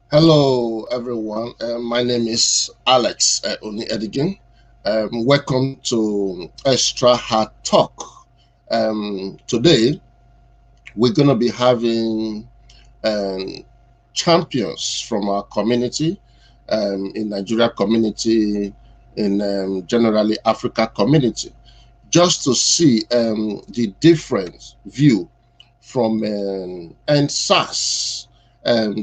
Hello, everyone. My name is Alex Oni Edigan. Welcome to Extra Hard Talk. Today, we're going to be having champions from our community, in Nigeria community, in generally Africa community, just to see the different view from NSAS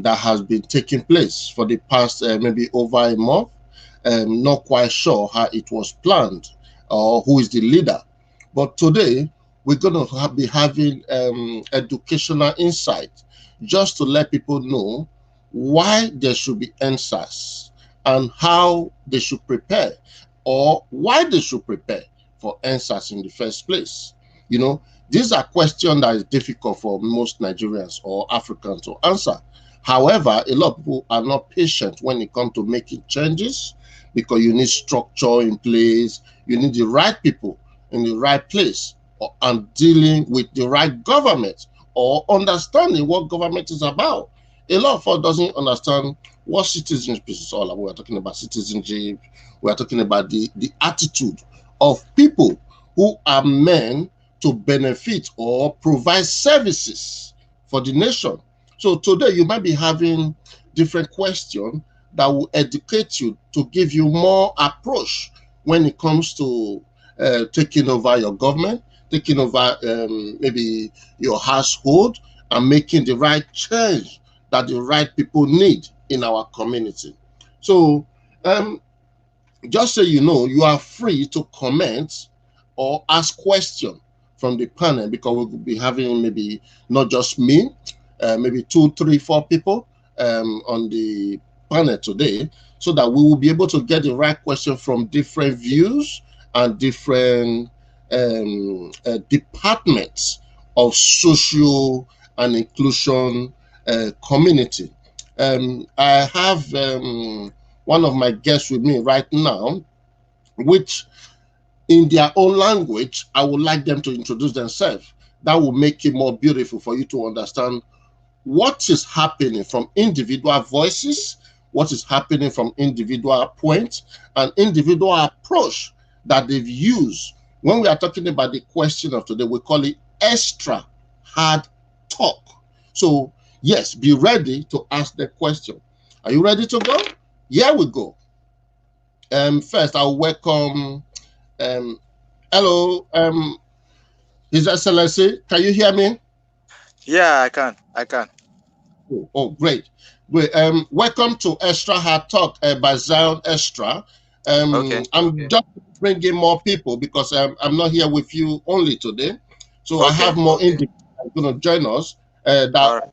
that has been taking place for the past maybe over a month. Not quite sure how it was planned or who is the leader. But today, we're going to be having educational insight just to let people know why there should be NSAS and how they should prepare, or why they should prepare for NSAS in the first place. You know, these are questions that is difficult for most Nigerians or Africans to answer. However, a lot of people are not patient when it comes to making changes, because you need structure in place, you need the right people in the right place, and dealing with the right government, or understanding what government is about. A lot of us doesn't understand what citizenship is all about. We're talking about citizenship, we're talking about the attitude of people who are meant to benefit or provide services for the nation. So today you might be having different questions that will educate you to give you more approach when it comes to taking over your government, taking over maybe your household, and making the right change that the right people need in our community. So just so you know, you are free to comment or ask questions from the panel, because we'll be having maybe not just me, maybe 2, 3, 4 people on the panel today, so that we will be able to get the right question from different views and different departments of social and inclusion community. I have one of my guests with me right now, which in their own language, I would like them to introduce themselves. That will make it more beautiful for you to understand what is happening from individual voices, what is happening from individual points, and individual approach that they've used. When we are talking about the question of today, we call it extra hard talk. So yes, be ready to ask the question. Are you ready to go? Here we go. First, I'll welcome, hello, His Excellency, can you hear me? Yeah, I can. Oh, great. Welcome to Extra Hard Talk by Zion Extra. I'm just bringing more people, because I'm not here with you only today. So I have more individuals going to join us.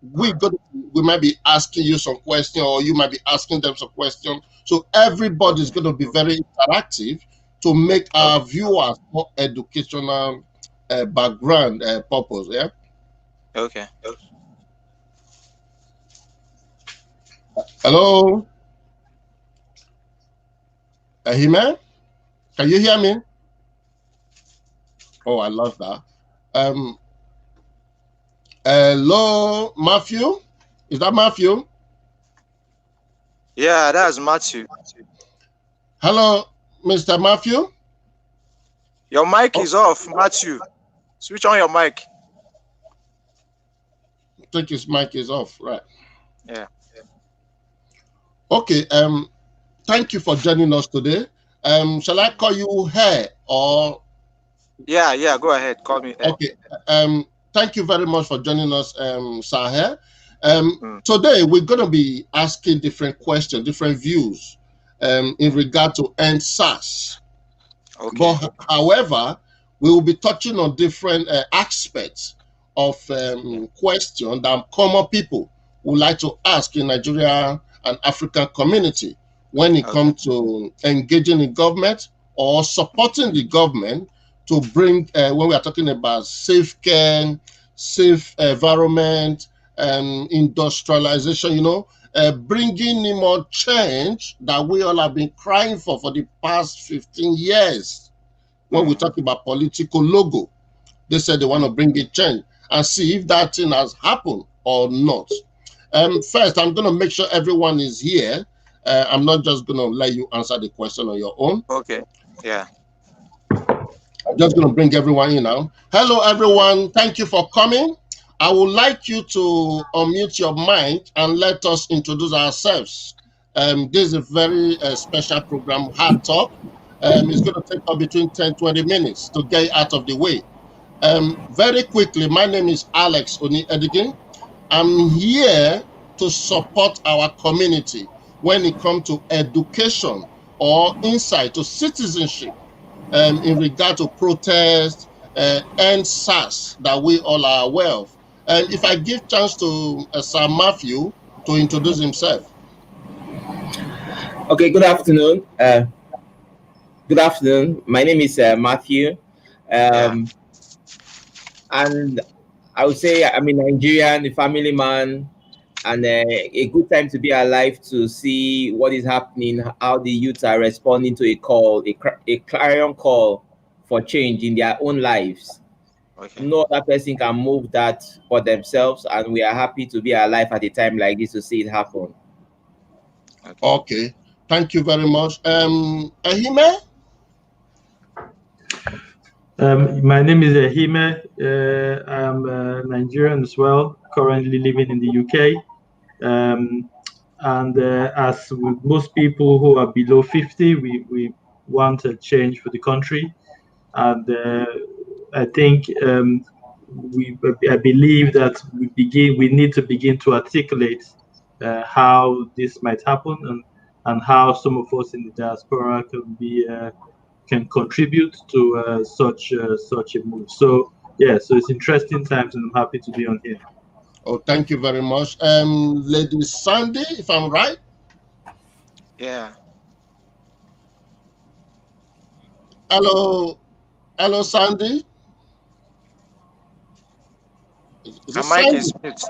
We might be asking you some questions, or you might be asking them some questions. So everybody is going to be very interactive to make our viewers more educational background purpose. Yeah. Okay. Hello, Ahime? Can you hear me? Oh, I love that. Hello, Matthew? Is that Matthew? Yeah, that's Matthew. Hello, Mr. Matthew? Your mic Oh, is off, Matthew. Switch on your mic. I think his mic is off, right? Yeah. Okay. Thank you for joining us today. Shall I call you Hair or Yeah. Go ahead. Call me. okay? Thank you very much for joining us, Sir. Mm. Today we're going to be asking different questions, different views, in regard to NSAS. Okay. But however, we will be touching on different aspects of Yeah. question that common people would like to ask in Nigeria and African community when it Okay. comes to engaging in government or supporting the government to bring, when we are talking about safe care, safe environment, industrialization, bringing in more change that we all have been crying for the past 15 years. When we Mm. talk about political logo, they said they want to Mm. bring a change and see if that thing has happened or not. First, I'm going to make sure everyone is here. I'm not just going to let you answer the question on your own. Okay. Yeah. I'm just going to bring everyone in now. Hello, everyone. Thank you for coming. I would like you to unmute your mic and let us introduce ourselves. This is a very special program, Hard Talk. It's going to take us between 10-20 minutes to get out of the way. Very quickly, my name is Alex Oni Edigin. I'm here to support our community when it comes to education or insight to citizenship, in regard to protest and SARS that we all are aware of. And if I give chance to Sir Matthew to introduce himself. Okay, good afternoon. Good afternoon. My name is Matthew. Yeah. And I would say I'm a Nigerian, a family man, and a good time to be alive to see what is happening, how the youths are responding to a call, a clarion call for change in their own lives. Okay. No other person can move that for themselves, and we are happy to be alive at a time like this to see it happen. Okay. Okay, thank you very much. Ahime? My name is Ahime. I'm Nigerian as well, currently living in the UK. And as with most people who are below 50, we want a change for the country. And I think I believe that we need to begin to articulate how this might happen and how some of us in the diaspora can contribute to such a move. So yeah, so it's interesting times, and I'm happy to be on here. Oh, thank you very much. Lady Sandy, if I'm right. Yeah. Hello, Sandy. Is My it mic Sandy? is mute.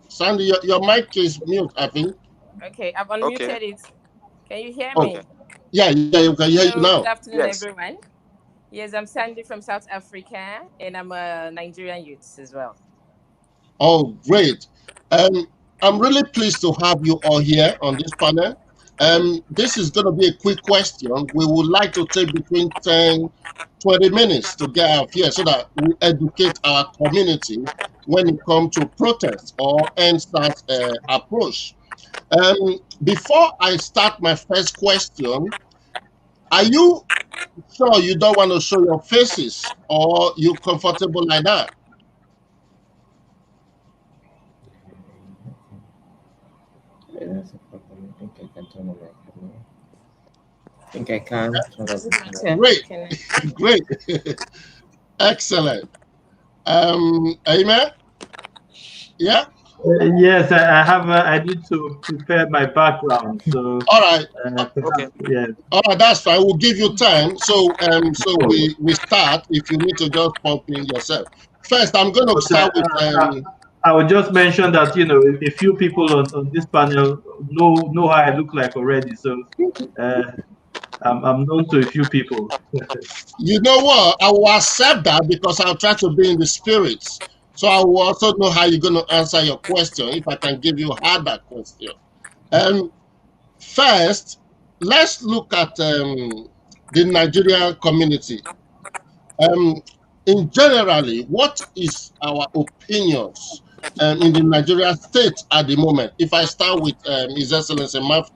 Sandy, your mic is mute, I think. Okay, I've unmuted it. Can you hear Oh, me? yeah, you can hear you now. Good afternoon, Yes. everyone. Yes, I'm Sandy from South Africa, and I'm a Nigerian youth as well. Oh, great. I'm really pleased to have you all here on this panel. This is going to be a quick question. We would like to take between 10-20 minutes to get out here so that we educate our community when it comes to protest or NSAS approach. Before I start my first question, are you sure you don't want to show your faces or you comfortable like that? That's a problem. I think I can turn on my camera. I think I can. Great, great, excellent. Amen. Yeah. Yes, I need to prepare my background. So All right. Okay. Yeah. All right, that's fine. We'll give you time. So we start. If you need to just pop in yourself. First, I'm going to start with. I would just mention that a few people on this panel know how I look like already. So I'm known to a few people. You know what? I will accept that because I'll try to be in the spirits. So I will also know how you're going to answer your question if I can give you a harder question. First, let's look at the Nigerian community. In generally, what is our opinions in the Nigerian state at the moment? If I start with His Excellency Maf.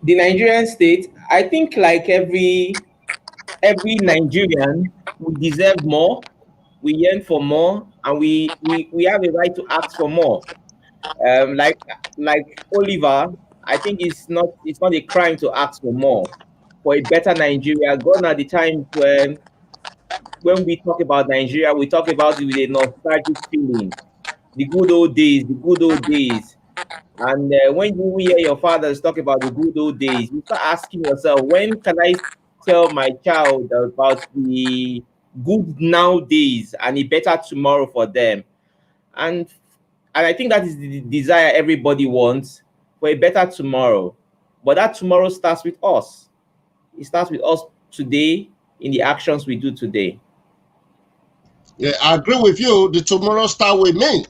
The Nigerian state, I think, like every Nigerian, we deserve more, we yearn for more, and we have a right to ask for more. Like Oliver, I think it's not a crime to ask for more, for a better Nigeria. Gone are the times when we talk about Nigeria, we talk about it with a nostalgic feeling. The good old days, the good old days. And when you hear your fathers talk about the good old days, you start asking yourself, when can I tell my child about the good now days and a better tomorrow for them? And I think that is the desire everybody wants, for a better tomorrow. But that tomorrow starts with us. It starts with us today, in the actions we do today. Yeah, I agree with you. The tomorrow start with me.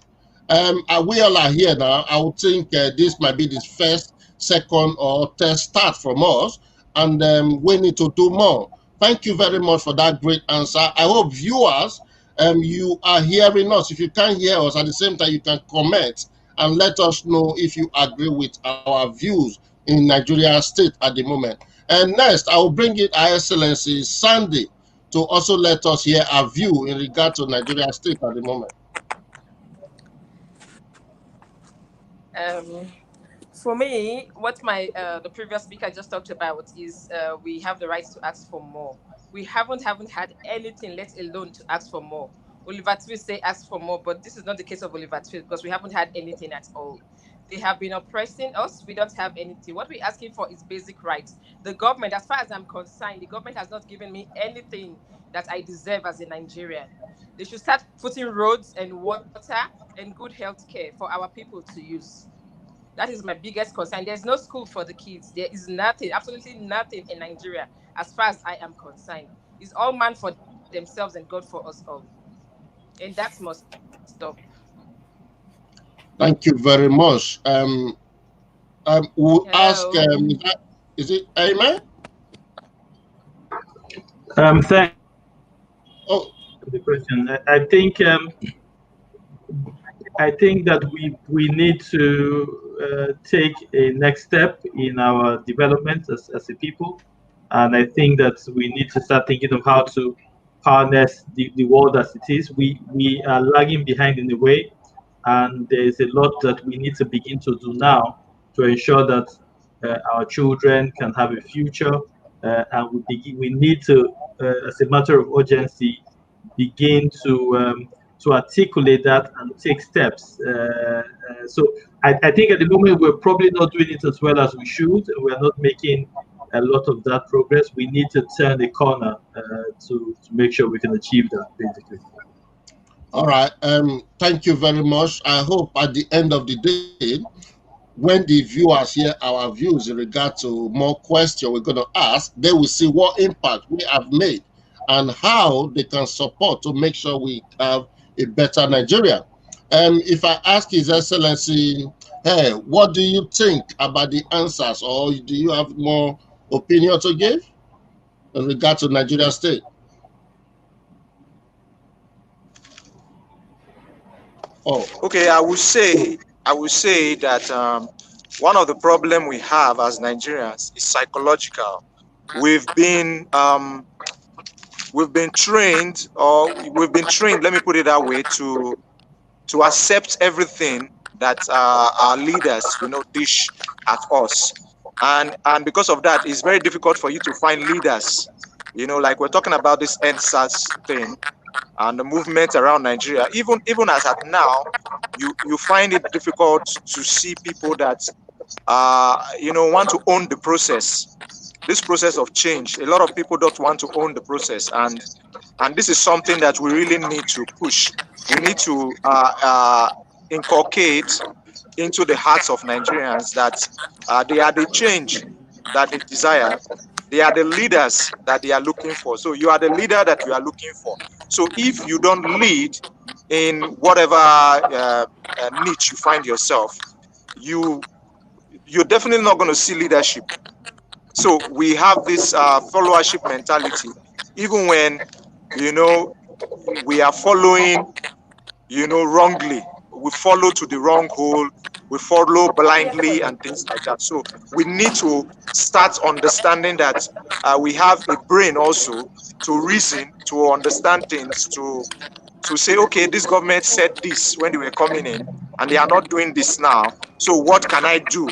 We all are here now. I would think this might be the first, second, or third start from us, and we need to do more. Thank you very much for that great answer. I hope viewers, you are hearing us. If you can't hear us at the same time, you can comment and let us know if you agree with our views in Nigeria state at the moment. And next, I will bring it Her Excellency Sandy to also let us hear our view in regard to Nigeria state at the moment. For me, what the previous speaker just talked about is we have the right to ask for more. We haven't had anything, let alone to ask for more. Oliver Twist say ask for more, but this is not the case of Oliver Twist because we haven't had anything at all. They have been oppressing us. We don't have anything. What we're asking for is basic rights. The government, as far as I'm concerned, the government has not given me anything that I deserve as a Nigerian. They should start putting roads and water and good health care for our people to use. That is my biggest concern. There's no school for the kids. There is nothing, absolutely nothing in Nigeria, as far as I am concerned. It's all man for themselves and God for us all. And that must stop. Thank you very much. We'll ask, is it Amen? Thank Oh, for the question. I think that we need to take a next step in our development as a people, and I think that we need to start thinking of how to harness the world as it is. We are lagging behind in a way, and there is a lot that we need to begin to do now to ensure that our children can have a future, and we need to, as a matter of urgency, begin to articulate that and take steps. So I think at the moment we're probably not doing it as well as we should. We're not making a lot of that progress. We need to turn the corner to make sure we can achieve that, basically. all right. Thank you very much. I hope at the end of the day, when the viewers hear our views in regard to more questions we're going to ask, they will see what impact we have made and how they can support to make sure we have a better Nigeria. If I ask His Excellency, hey, what do you think about the answers, or do you have more opinion to give in regard to Nigeria state? Oh, Okay, I would say that one of the problem we have as Nigerians is psychological. We've been trained, let me put it that way, to accept everything that our leaders, dish at us, and because of that, it's very difficult for you to find leaders. Like we're talking about this EndSARS thing and the movement around Nigeria. Even as at now, you find it difficult to see people that want to own the process. This process of change, a lot of people don't want to own the process, and this is something that we really need to push. We need to inculcate into the hearts of Nigerians that they are the change that they desire. They are the leaders that they are looking for. So you are the leader that you are looking for. So if you don't lead in whatever niche you find yourself, you're definitely not going to see leadership. So we have this followership mentality, even when, you know, we are following, you know, wrongly. We follow to the wrong hole. We follow blindly and things like that. So we need to start understanding that we have a brain also to reason, to understand things, to say, okay, this government said this when they were coming in, and they are not doing this now. So what can I do,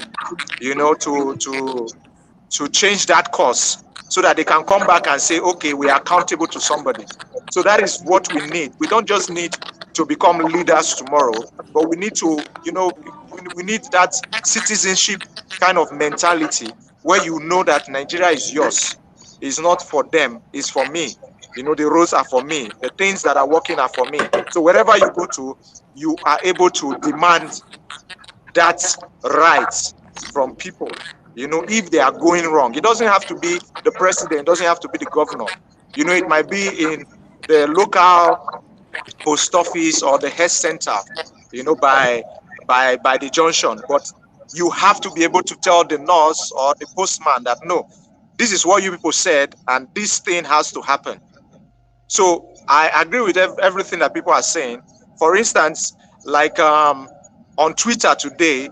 you know, to change that course so that they can come back and say, okay, we are accountable to somebody. So that is what we need. We don't just need to become leaders tomorrow, but we need to, you know, we need that citizenship kind of mentality where you know that Nigeria is yours. It's not for them, it's for me. You know, the roads are for me. The things that are working are for me. So wherever you go to, you are able to demand that right from people. You know, if they are going wrong, it doesn't have to be the president, it doesn't have to be the governor. You know, it might be in the local post office or the health center, you know, by the junction. But you have to be able to tell the nurse or the postman that no, this is what you people said, and this thing has to happen. So I agree with everything that people are saying. For instance, like on Twitter today,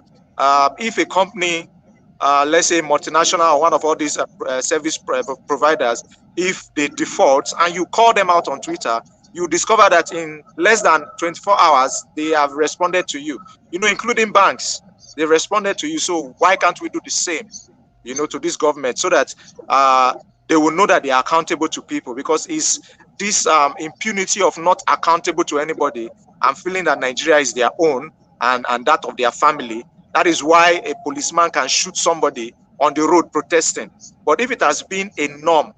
if a company, let's say multinational or one of all these service providers, if they default and you call them out on Twitter, you discover that in less than 24 hours, they have responded to you, you know, including banks. They responded to you. So why can't we do the same, you know, to this government, so that they will know that they are accountable to people? Because it's this impunity of not accountable to anybody and feeling that Nigeria is their own and that of their family. That is why a policeman can shoot somebody on the road protesting. But if it has been a norm,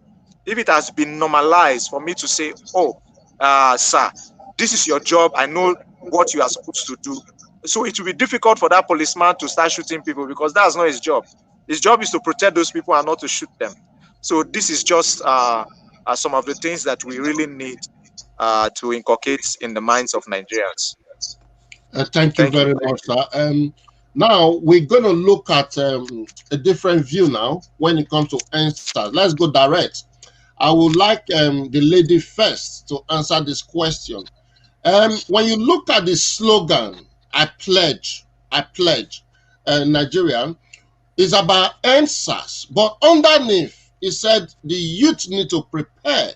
if it has been normalized for me to say, oh, sir, this is your job, I know what you are supposed to do. So it will be difficult for that policeman to start shooting people, because that's not his job. His job is to protect those people and not to shoot them. So this is just some of the things that we really need to inculcate in the minds of Nigerians. Thank you Thank you. very much, sir. Now we're going to look at a different view now when it comes to answers. Let's go direct. I would like the lady first to answer this question. When you look at the slogan, I pledge, Nigeria, is about answers, but underneath it said the youth need to prepare.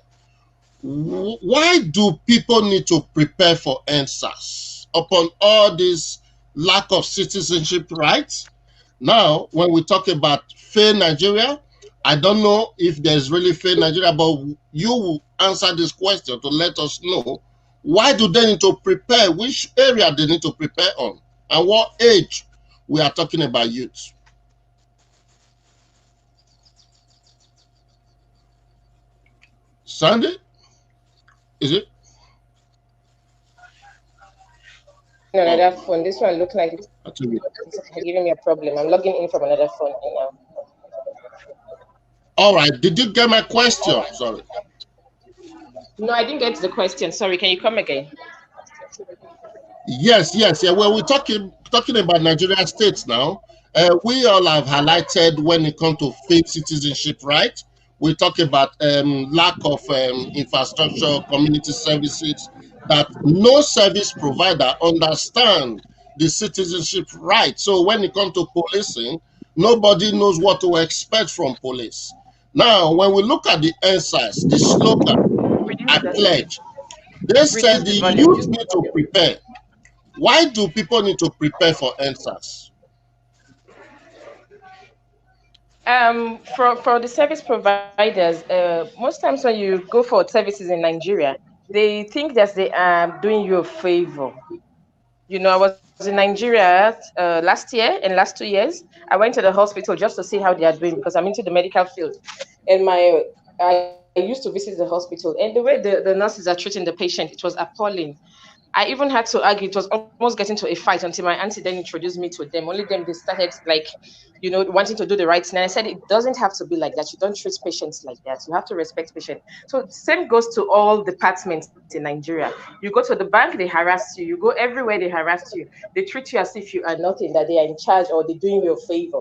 Why do people need to prepare for answers upon all this lack of citizenship rights? Now, when we talk about fair Nigeria, I don't know if there's really fair Nigeria, but you will answer this question to let us know, why do they need to prepare? Which area they need to prepare on? And what age we are talking about youth? Sandy? Is it? Another phone. This one looks like it's giving me a problem. I'm logging in from another phone now. All right. Did you get my question? Sorry. No, I didn't get the question. Sorry. Can you come again? Yes. Yeah. Well, we're talking about Nigeria states now. We all have highlighted when it comes to faith citizenship right. We talk about lack of infrastructure, community services, that no service provider understand the citizenship right. So when it comes to policing, nobody knows what to expect from police. Now, when we look at the answers, the slogan, I pledge, they said the youth need to prepare. Why do people need to prepare for answers? For the service providers, most times when you go for services in Nigeria, they think that they are doing you a favor. You know, I was in Nigeria last year and last 2 years. I went to the hospital just to see how they are doing, because I'm into the medical field. And I used to visit the hospital, and the way the nurses are treating the patient, it was appalling. I even had to argue. It was almost getting to a fight until my auntie then introduced me to them. Only then they started, like, you know, wanting to do the right thing. And I said, it doesn't have to be like that. You don't treat patients like that. You have to respect patients. So same goes to all departments in Nigeria. You go to the bank, they harass you. You go everywhere, they harass you. They treat you as if you are nothing, that they are in charge or they're doing you a favor.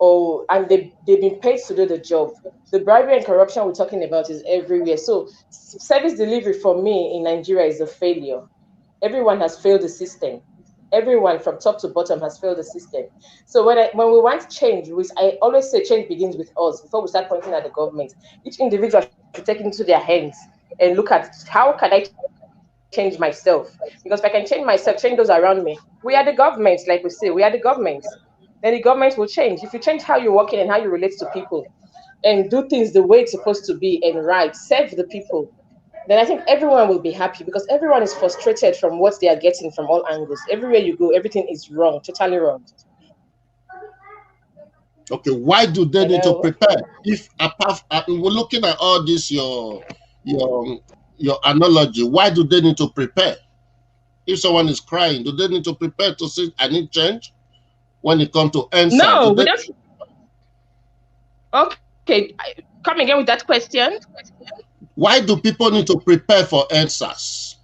and they've been paid to do the job. The bribery and corruption we're talking about is everywhere. So service delivery for me in Nigeria is a failure. Everyone has failed the system. Everyone from top to bottom has failed the system. So when we want change, which I always say change begins with us before we start pointing at the government. Each individual should take it into their hands and look at how can I change myself? Because if I can change myself, change those around me. We are the government, like we say, we are the government. Then the government will change. If you change how you're working and how you relate to people and do things the way it's supposed to be and right, serve the people, then I think everyone will be happy because everyone is frustrated from what they are getting from all angles. Everywhere you go, everything is wrong, totally wrong. Okay, why do they need to Hello. prepare? If apart, we're looking at all this, your your analogy, why do they need to prepare? If someone is crying, do they need to prepare to say, I need change? When it comes to answer, do No, we they? don't. Okay, come again with that question. Why do people need to prepare for answers?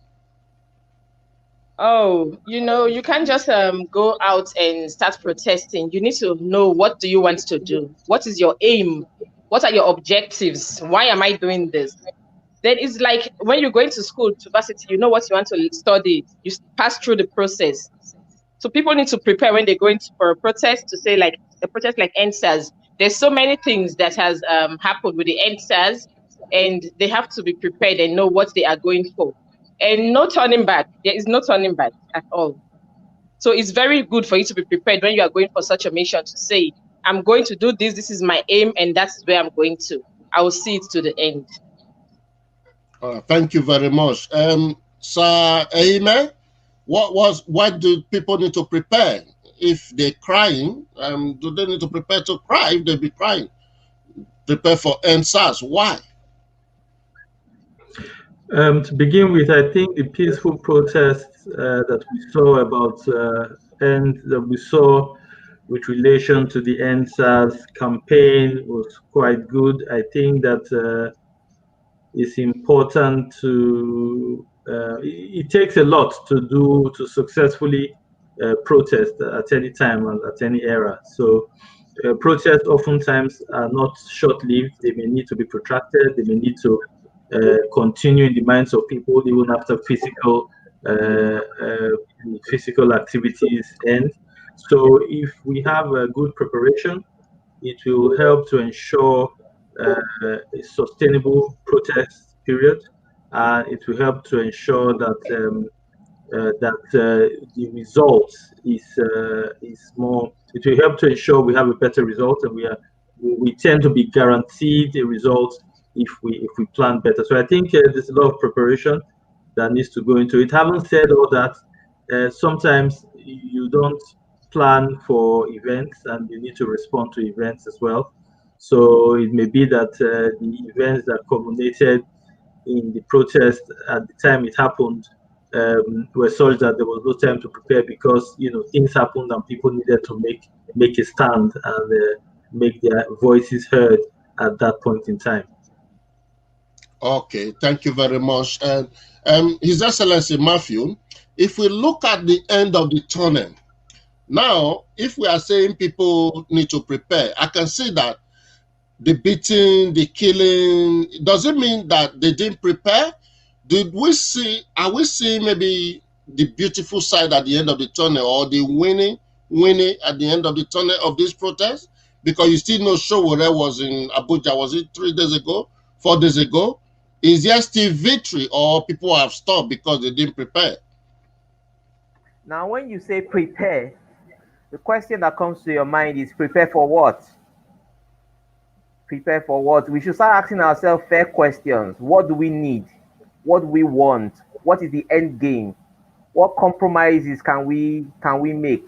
Oh, you can't just go out and start protesting. You need to know, what do you want to do? What is your aim? What are your objectives? Why am I doing this? Then it's like when you're going to school, to university, you know what you want to study. You pass through the process. So people need to prepare when they're going for a protest to say, like, a protest like NSAS. There's so many things that has happened with the NSAS, and they have to be prepared and know what they are going for. And no turning back. There is no turning back at all. So it's very good for you to be prepared when you are going for such a mission to say, I'm going to do this. This is my aim, and that's where I'm going to. I will see it to the end. Thank you very much. Sir Aime, why do people need to prepare? If they're crying, do they need to prepare to cry if they be crying? Prepare for answers. Why? To begin with, I think the peaceful protests that we saw and that we saw with relation to the NSAS campaign was quite good. I think that it's important to. It takes a lot to successfully protest at any time and at any era. So protests oftentimes are not short-lived. They may need to be protracted. They may need to continue in the minds of people even after physical activities end. So if we have a good preparation, it will help to ensure a sustainable protest period. It will help to ensure that the result is more. It will help to ensure we have a better result, and we tend to be guaranteed a result if we plan better. So I think there's a lot of preparation that needs to go into it. Having said all that, sometimes you don't plan for events, and you need to respond to events as well. So it may be that the events that culminated in the protest at the time it happened were such that there was no time to prepare because things happened and people needed to make a stand and make their voices heard at that point in time. Okay, thank you very much. And His Excellency Matthew, if we look at the end of the tunnel, now, if we are saying people need to prepare, I can see that the beating, the killing, does it mean that they didn't prepare? Are we seeing maybe the beautiful side at the end of the tunnel, or the winning at the end of the tunnel of this protest? Because you still know Showore was in Abuja, was it 3 days ago, 4 days ago? Is there still victory, or people have stopped because they didn't prepare? Now, when you say prepare, the question that comes to your mind is prepare for what? Prepare for what? We should start asking ourselves fair questions. What do we need? What do we want? What is the end game? What compromises can we make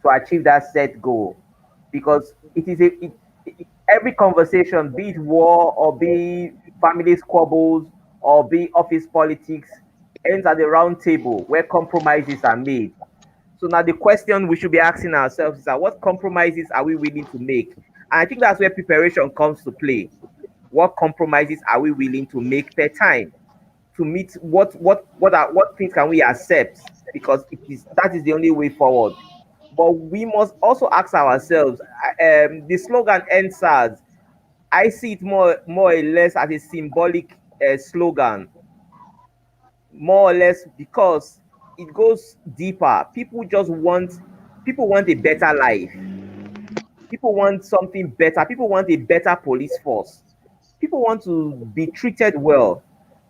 to achieve that set goal? Because every conversation, be it war or be family squabbles or be office politics, ends at the round table where compromises are made. So now the question we should be asking ourselves is that what compromises are we willing to make? And I think that's where preparation comes to play. What compromises are we willing to make per time to meet what things can we accept? Because that is the only way forward. But we must also ask ourselves, the slogan "EndSARS," I see it more or less as a symbolic slogan, more or less, because it goes deeper. People want a better life. People want something better. People want a better police force. People want to be treated well,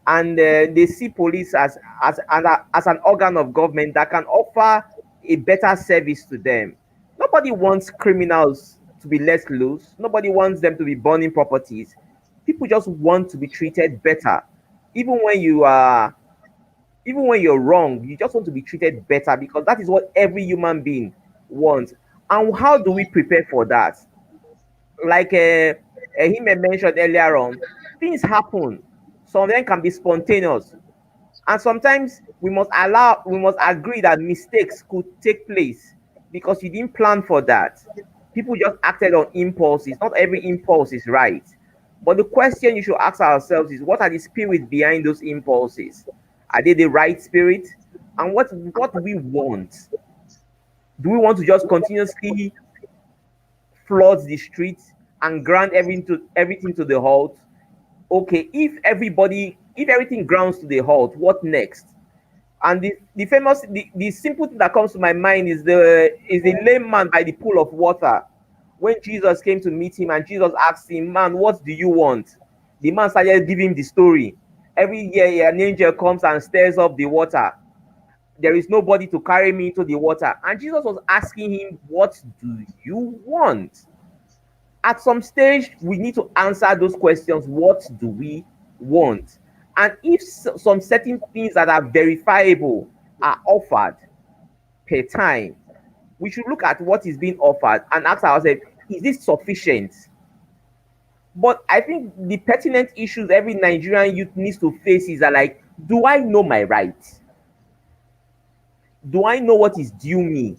and they see police as an organ of government that can offer a better service to them. Nobody wants criminals to be let loose. Nobody wants them to be burning properties. People just want to be treated better. Even when you are, even when you're wrong, you just want to be treated better, because that is what every human being wants. And how do we prepare for that? Like him mentioned earlier on, things happen. Some of them can be spontaneous, and sometimes we must agree that mistakes could take place because you didn't plan for that. People just acted on impulses. Not every impulse is right, but the question you should ask ourselves is, what are the spirits behind those impulses? Are they the right spirit? And what do we want? Do we want to just continuously flood the streets and ground everything to the halt? Okay, if everything grounds to the halt, what next? And the simple thing that comes to my mind is the lame man by the pool of water. When Jesus came to meet him and Jesus asked him, "Man, what do you want?" The man started giving the story. Every year an angel comes and stirs up the water. There is nobody to carry me into the water. And Jesus was asking him, "What do you want?" At some stage, we need to answer those questions. What do we want? And if some certain things that are verifiable are offered per time, we should look at what is being offered and ask ourselves, is this sufficient? But I think the pertinent issues every Nigerian youth needs to face is that, like, do I know my rights? Do I know what is due me?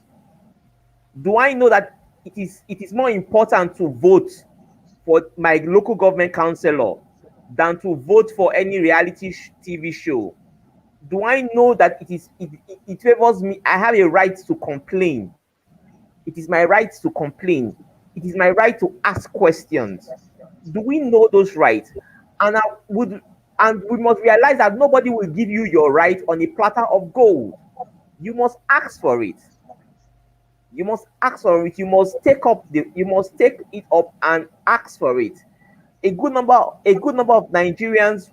Do I know that it is more important to vote for my local government councillor than to vote for any reality TV show? Do I know that it favors me? I have a right to complain. It is my right to complain. It is my right to ask questions. Do we know those rights? And we must realize that nobody will give you your right on a platter of gold. You must ask for it. You must ask for it. You must take it up and ask for it. A good number of Nigerians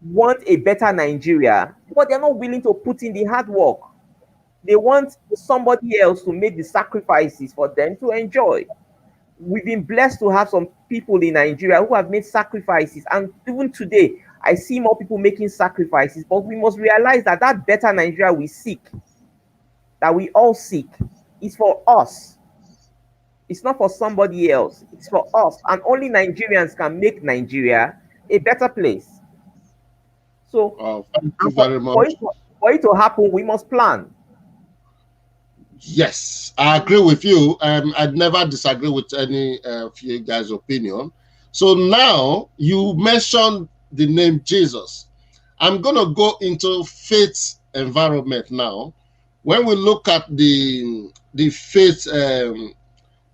want a better Nigeria, but they're not willing to put in the hard work. They want somebody else to make the sacrifices for them to enjoy. We've been blessed to have some people in Nigeria who have made sacrifices, and even today, I see more people making sacrifices. But we must realize that that better Nigeria we seek, that we all seek, is for us. It's not for somebody else. It's for us, and only Nigerians can make Nigeria a better place. So, Thank you and very much. for it to happen, we must plan. Yes, I agree with you. I'd never disagree with any of you guys' opinion. So now you mentioned the name Jesus. I'm going to go into faith environment now. When we look at the faith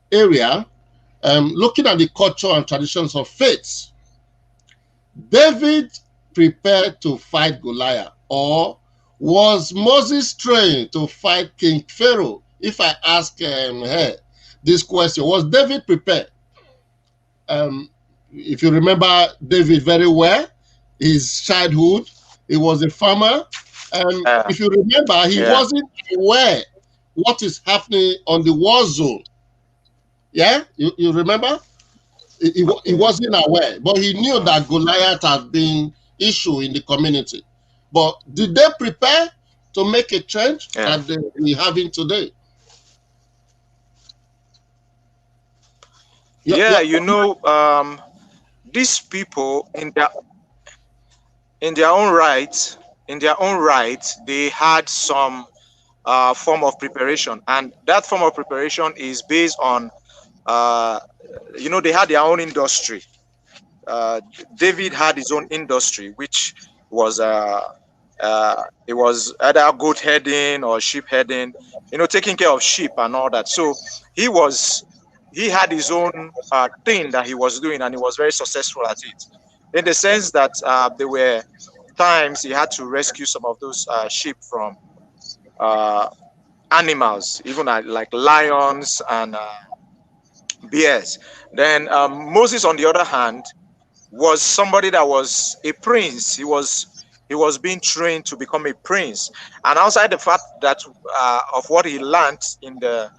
area, looking at the culture and traditions of faith, David prepared to fight Goliath, or was Moses trained to fight King Pharaoh? If I ask her this question, was David prepared? If you remember David very well, his childhood, he was a farmer. If you remember, he wasn't aware what is happening on the war zone. Yeah, you remember? He wasn't aware, but he knew that Goliath had been issue in the community. But did they prepare to make a change that we're having today? You know, these people in their own right, they had some form of preparation, and that form of preparation is based on, you know, they had their own industry. David had his own industry, which was It was either goat herding or sheep herding, taking care of sheep and all that. So he had his own thing that he was doing, and he was very successful at it. In the sense that there were times he had to rescue some of those sheep from uh, animals, even like lions and bears. Then Moses, on the other hand, was somebody that was a prince. He was being trained to become a prince, and outside the fact that of what he learned in the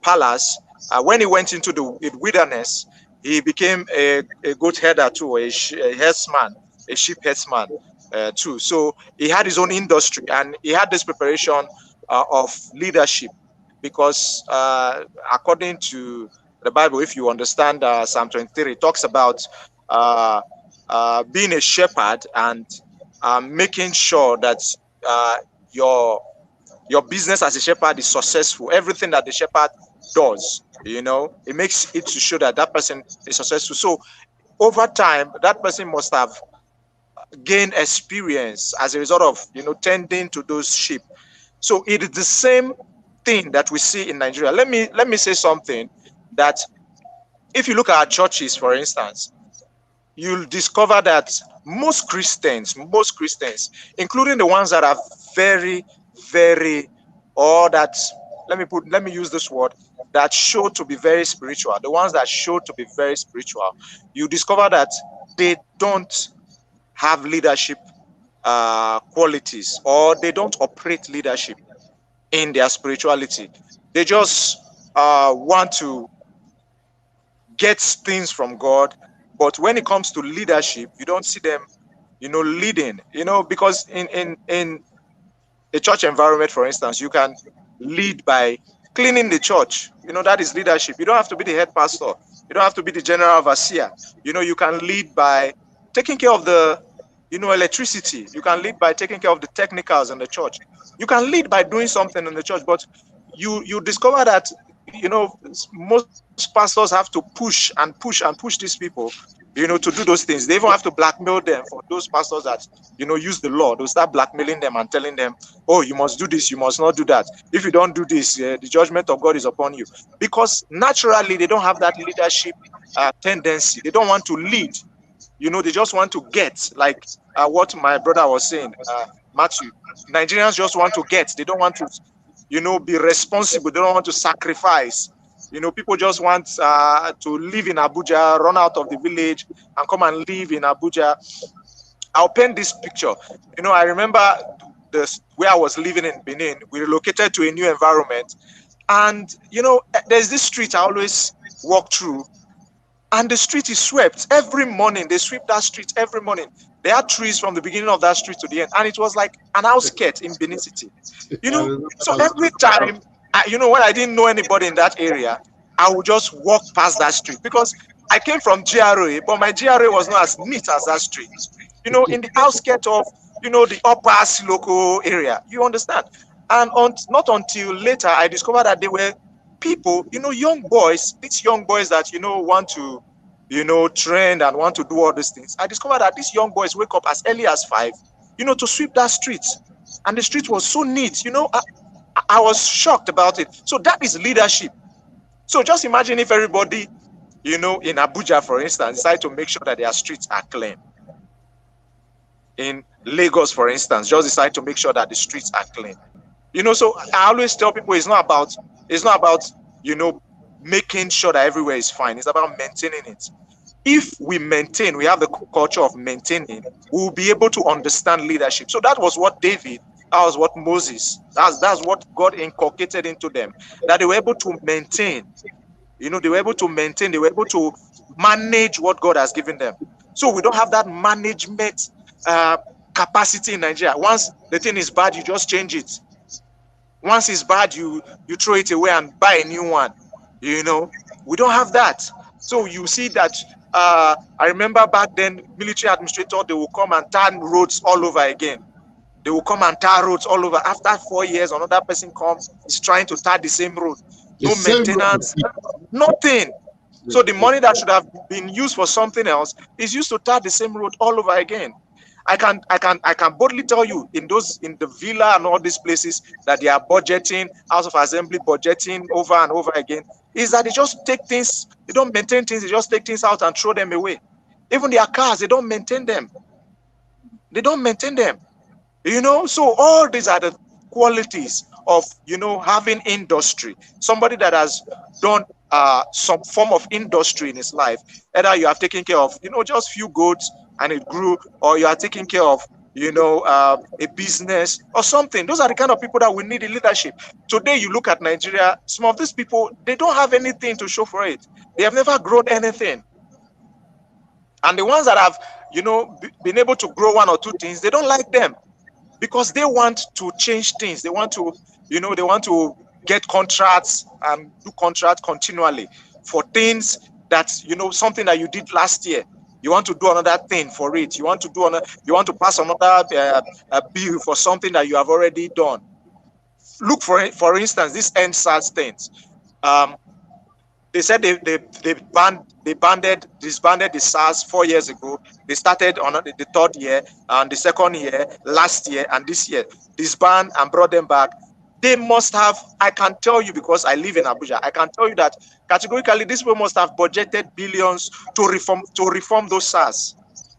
palace, when he went into the wilderness, he became a goat herder too, a herdsman, a sheep herdsman too. So he had his own industry, and he had this preparation of leadership, because according to the Bible, if you understand Psalm 23, it talks about uh, being a shepherd and making sure that uh, your your business as a shepherd is successful. Everything that the shepherd does, it makes it to show that that person is successful. So over time, that person must have gained experience as a result of tending to those sheep. So it is the same thing that we see in Nigeria. Let me say something, that if you look at our churches, for instance, you'll discover that most Christians, including the ones that are very, very, or that let me use this word, that show to be very spiritual, the ones that show to be very spiritual, you discover that they don't have leadership qualities, or they don't operate leadership in their spirituality. They just want to get things from God, but when it comes to leadership, you don't see them, leading. Because in a church environment, for instance, you can lead by cleaning the church. That is leadership. You don't have to be the head pastor. You don't have to be the general overseer. You can lead by taking care of the, electricity. You can lead by taking care of the technicals in the church. You can lead by doing something in the church, but you discover that, most pastors have to push and push and push these people, to do those things. They even have to blackmail them. For those pastors that, use the law, they'll start blackmailing them and telling them, oh, you must do this, you must not do that. If you don't do this, the judgment of God is upon you. Because naturally, they don't have that leadership tendency. They don't want to lead. They just want to get, like what my brother was saying, Matthew. Nigerians just want to get. They don't want to, be responsible. They don't want to sacrifice. People just want to live in Abuja, run out of the village, and come and live in Abuja. I'll paint this picture. I remember where I was living in Benin. We relocated to a new environment, and there's this street I always walk through, and the street is swept every morning. They sweep that street every morning. There are trees from the beginning of that street to the end, and it was like an outskirt in Benin City. So every time, when I didn't know anybody in that area, I would just walk past that street, because I came from GRA, but my GRA was not as neat as that street. In the outskirts of, the upper Siloko area, you understand? And not until later, I discovered that there were people, young boys, these young boys that, want to, trend and want to do all these things. I discovered that these young boys wake up as early as 5, to sweep that street. And the street was so neat, I was shocked about it. So that is leadership. So just imagine if everybody, in Abuja, for instance, decide to make sure that their streets are clean. In Lagos, for instance, just decide to make sure that the streets are clean. So I always tell people it's not about, making sure that everywhere is fine. It's about maintaining it. If we have the culture of maintaining, we will be able to understand leadership. So that was what David, that was what Moses, that's what God inculcated into them, that they were able to maintain. They were able to maintain, they were able to manage what God has given them. So we don't have that management capacity in Nigeria. Once the thing is bad, you just change it. Once it's bad, you throw it away and buy a new one. We don't have that. So you see that I remember back then, military administrators, they will come and turn roads all over again. They will come and tar roads all over. After 4 years, another person comes, is trying to tar the same road. No maintenance, nothing. So the money that should have been used for something else is used to tar the same road all over again. I can boldly tell you in the villa and all these places that they are budgeting, House of Assembly budgeting over and over again, is that they just take things, they don't maintain things, they just take things out and throw them away. Even their cars, they don't maintain them. They don't maintain them. So all these are the qualities of having industry. Somebody that has done some form of industry in his life. Either you have taken care of just few goats and it grew, or you are taking care of a business or something. Those are the kind of people that we need in leadership. Today you look at Nigeria, some of these people, they don't have anything to show for it. They have never grown anything. And the ones that have been able to grow one or two things, they don't like them, because they want to change things. They want to get contracts and do contracts continually for things that something that you did last year. You want to do another thing for it. You want to pass another bill for something that you have already done. Look for instance, this EndSARS things. They said they disbanded the SARS 4 years ago. They started on the third year and the second year, last year and this year, disband and brought them back. They must have, I can tell you, because I live in Abuja, I can tell you that categorically these people must have budgeted billions to reform those SARS.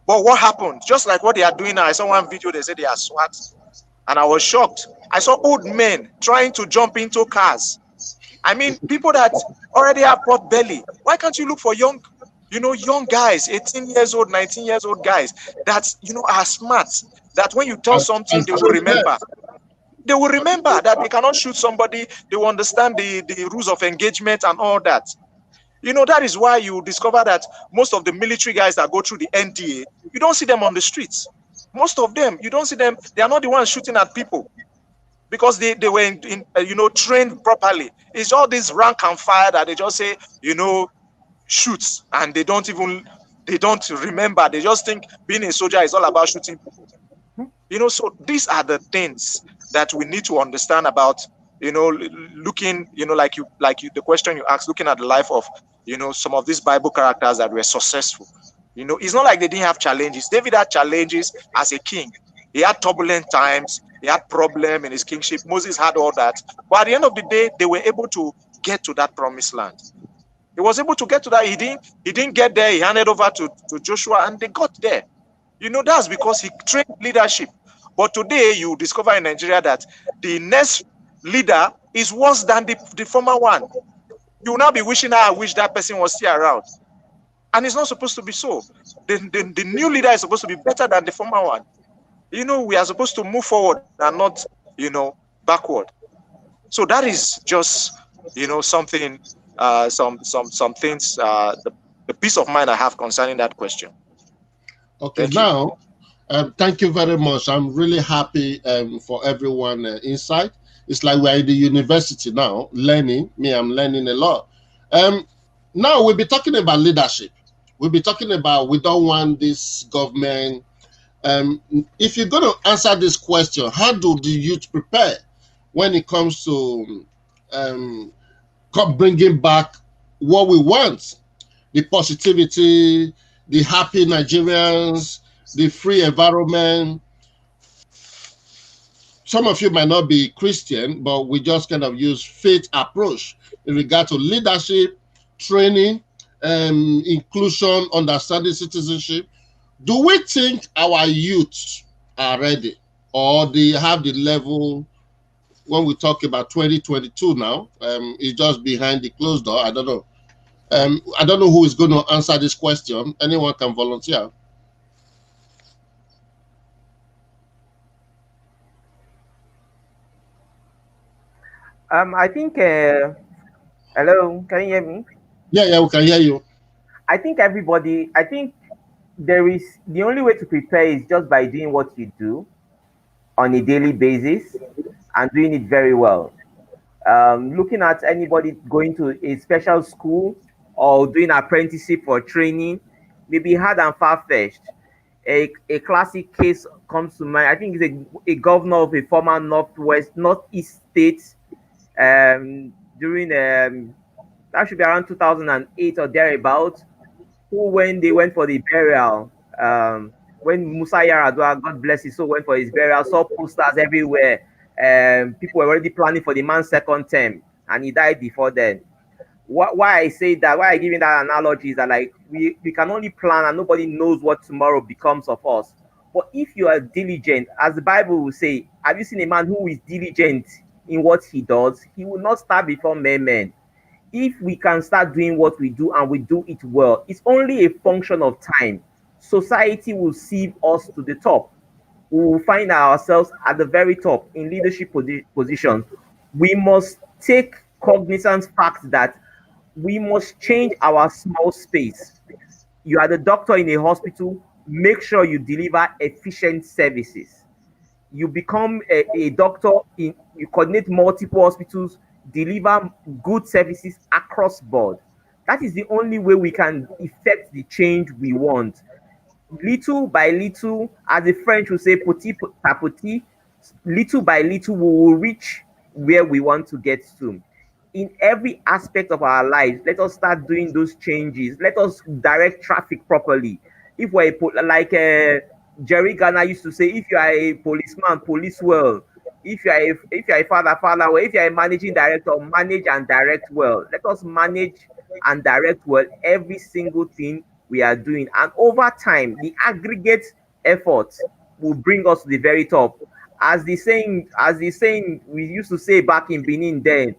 But what happened? Just like what they are doing now, I saw one video, they said they are SWAT, and I was shocked. I saw old men trying to jump into cars. I mean, people that already have pot belly. Why can't you look for young guys, 18 years old, 19 years old guys that, are smart, that when you tell something, they will remember. They will remember that they cannot shoot somebody. They will understand the rules of engagement and all that. That is why you discover that most of the military guys that go through the NDA, you don't see them on the streets. Most of them, you don't see them. They are not the ones shooting at people, because they were trained properly. It's all this rank and fire that they just say, shoots, and they don't remember. They just think being a soldier is all about shooting people. So these are the things that we need to understand about, looking, the question you asked, looking at the life of, some of these Bible characters that were successful. It's not like they didn't have challenges. David had challenges as a king. He had turbulent times. He had problem in his kingship. Moses had all that. But at the end of the day, they were able to get to that promised land. He was able to get to that. He didn't get there. He handed over to Joshua, and they got there. That's because he trained leadership. But today, you discover in Nigeria that the next leader is worse than the former one. You will now be wishing, I wish that person was still around. And it's not supposed to be so. The new leader is supposed to be better than the former one. We are supposed to move forward and not, backward. So that is just, something, some things, the peace of mind I have concerning that question. Okay, thank you very much. I'm really happy for everyone inside. It's like we're in the university now, learning. I'm learning a lot. Now we'll be talking about leadership. We'll be talking about, we don't want this government. If you're going to answer this question, how do the youth prepare when it comes to bringing back what we want? The positivity, the happy Nigerians, the free environment. Some of you might not be Christian, but we just kind of use faith approach in regard to leadership, training, inclusion, understanding citizenship. Do we think our youth are ready, or they have the level? When we talk about 2022 now, it's just behind the closed door. I don't know. I don't know who is going to answer this question. Anyone can volunteer. I think, hello, can you hear me? Yeah, we can hear you. I think there is, the only way to prepare is just by doing what you do on a daily basis and doing it very well. Looking at anybody going to a special school or doing apprenticeship or training may be hard and far-fetched. A classic case comes to mind. I think it's a governor of a former northeast state during that should be around 2008 or thereabout, who, when they went for the burial when Musa Yaradua, God bless his soul, went for his burial, saw posters everywhere. People were already planning for the man's second term, and he died before then. Why I say that, why I give you that analogy is that, like, we can only plan and nobody knows what tomorrow becomes of us. But if you are diligent, as the Bible will say, have you seen a man who is diligent in what he does? He will not stand before men. If we can start doing what we do and we do it well, it's only a function of time. Society will sieve us to the top. We will find ourselves at the very top in leadership positions. We must take cognizance fact that we must change our small space. You are the doctor in a hospital, make sure you deliver efficient services. You become a doctor, you coordinate multiple hospitals, deliver good services across board. That is the only way we can effect the change we want. Little by little, as the French will say, petit à petit, little by little, we will reach where we want to get to. In every aspect of our lives, let us start doing those changes. Let us direct traffic properly. If we're like Jerry Garner used to say, if you are a policeman, police well. If you are a father, father well. If you are a managing director, manage and direct well. Let us manage and direct well every single thing we are doing, and over time, the aggregate effort will bring us to the very top. As the saying we used to say back in Benin then,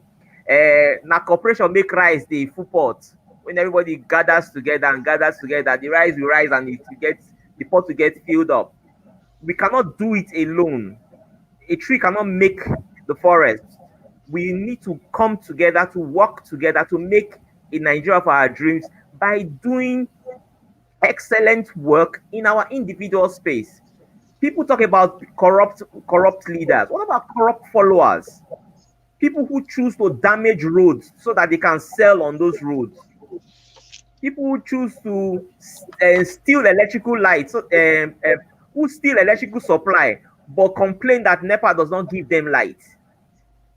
na corporation make rice the full pot. When everybody gathers together, the rice will rise and the pot will get filled up. We cannot do it alone. A tree cannot make the forest. We need to come together to work together to make a Nigeria of our dreams by doing excellent work in our individual space. People talk about corrupt leaders. What about corrupt followers? People who choose to damage roads so that they can sell on those roads. People who choose to steal electrical lights, who steal electrical supply, but complain that NEPA does not give them light.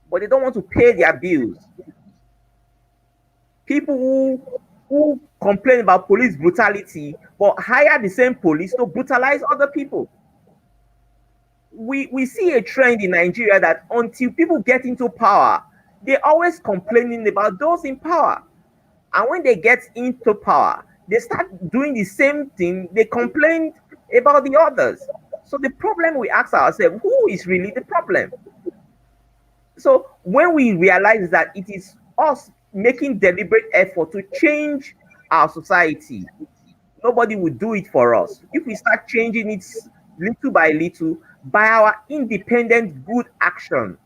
But they don't want to pay their bills. People who complain about police brutality, but hire the same police to brutalize other people. We see a trend in Nigeria that until people get into power, they're always complaining about those in power. And when they get into power, they start doing the same thing they complained about the others. So the problem we ask ourselves, who is really the problem? So when we realize that it is us making deliberate effort to change our society, nobody will do it for us. If we start changing it little by little by our independent good action,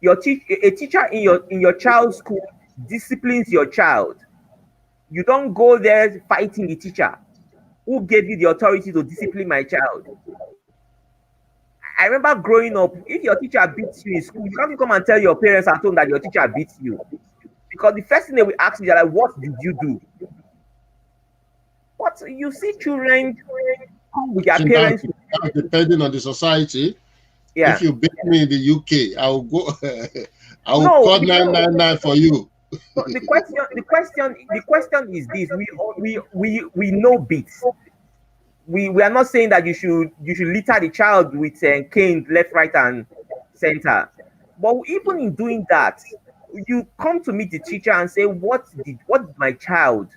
a teacher in your child's school disciplines your child. You don't go there fighting the teacher. Who gave you the authority to discipline my child? I remember growing up, if your teacher beats you in school, you can't come and tell your parents at home that your teacher beats you. Because the first thing they will ask you is like, what did you do? But you see children come with their parents. Depending on the society. Yeah. If you beat me in the UK, I will go. I will call 999 for you. So the question is this: we know beats. We are not saying that you should litter the child with canes left, right, and center. But even in doing that, you come to meet the teacher and say, what did my child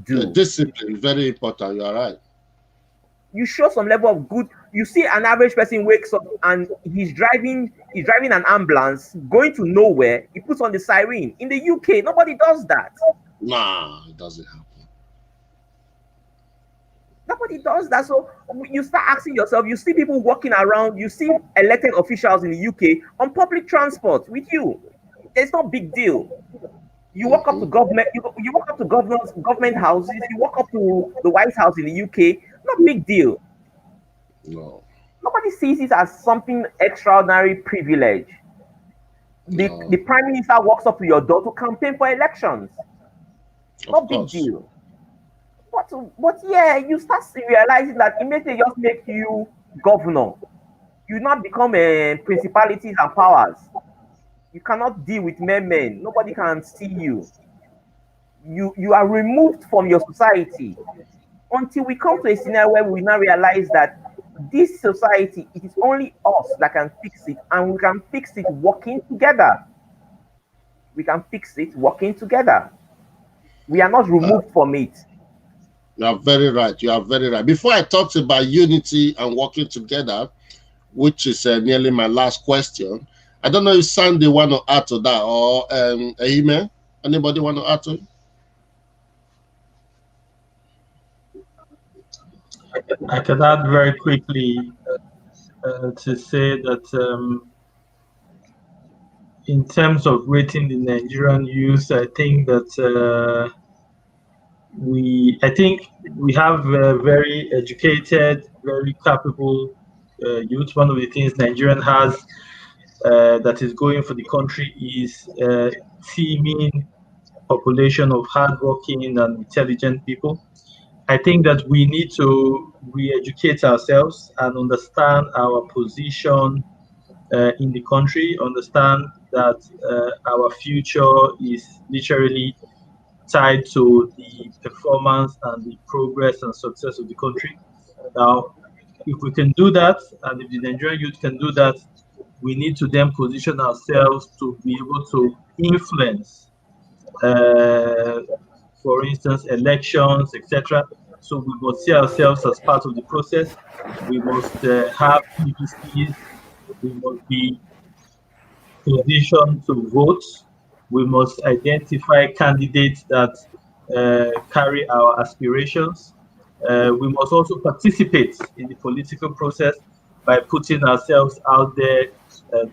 do? Discipline, very important. You are right. You show some level of good. You see an average person wakes up and he's driving an ambulance going to nowhere. He puts on the siren. In the UK, nobody does that. Nah, it doesn't happen. Nobody does that. So you start asking yourself, you see people walking around, you see elected officials in the UK on public transport with you. It's no big deal. You walk up to government, you walk up to government houses, you walk up to the White House in the UK, no big deal. No. Nobody sees it as something extraordinary privilege. The Prime Minister walks up to your door to campaign for elections. No big deal. But yeah, you start realizing that immediately just make you governor. You not become principalities and powers. You cannot deal with men. Nobody can see you. You are removed from your society. until we come to a scenario where we now realize that this society, it is only us that can fix it, and we can fix it working together. We can fix it working together. We are not removed from it. You are very right. You are very right. Before I talked about unity and working together, which is nearly my last question, I don't know if Sandy want to add to that, or Ehime. Anybody want to add to it? I can add very quickly to say that in terms of rating the Nigerian youth, I think that I think we have very educated, very capable youth. One of the things Nigerian has that is going for the country is teeming population of hardworking and intelligent people. I think that we need to re-educate ourselves and understand our position in the country, understand that our future is literally tied to the performance and the progress and success of the country. Now, if we can do that, and if the Nigerian youth can do that, we need to then position ourselves to be able to influence, for instance, elections, etc. So we must see ourselves as part of the process. We must have PVCs. We must be positioned to vote. We must identify candidates that carry our aspirations. We must also participate in the political process by putting ourselves out there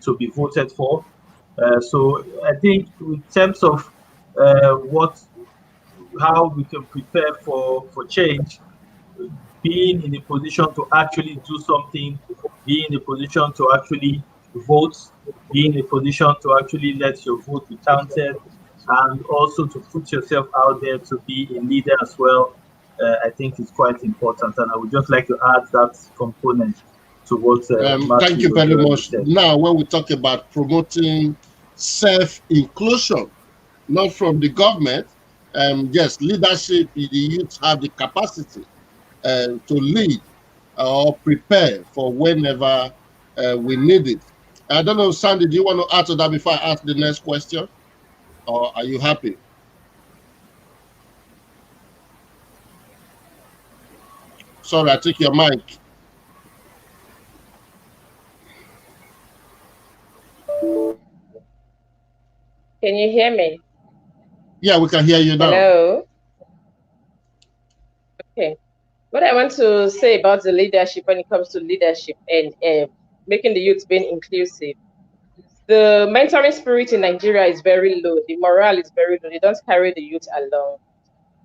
to be voted for. So I think in terms of how we can prepare for change, being in a position to actually do something, being in a position to actually vote, being in a position to actually let your vote be counted, and also to put yourself out there to be a leader as well, I think is quite important. And I would just like to add that component to what Thank you very much. said. Now, when we talk about promoting self-inclusion, not from the government, yes, leadership, the youth have the capacity to lead or prepare for whenever we need it. I don't know, Sandy, do you want to add to that before I ask the next question? Or are you happy? Sorry, I took your mic. Can you hear me? Yeah, we can hear you now. Hello? Okay. What I want to say about the leadership when it comes to leadership and making the youth being inclusive, the mentoring spirit in Nigeria is very low. The morale is very low. They don't carry the youth along.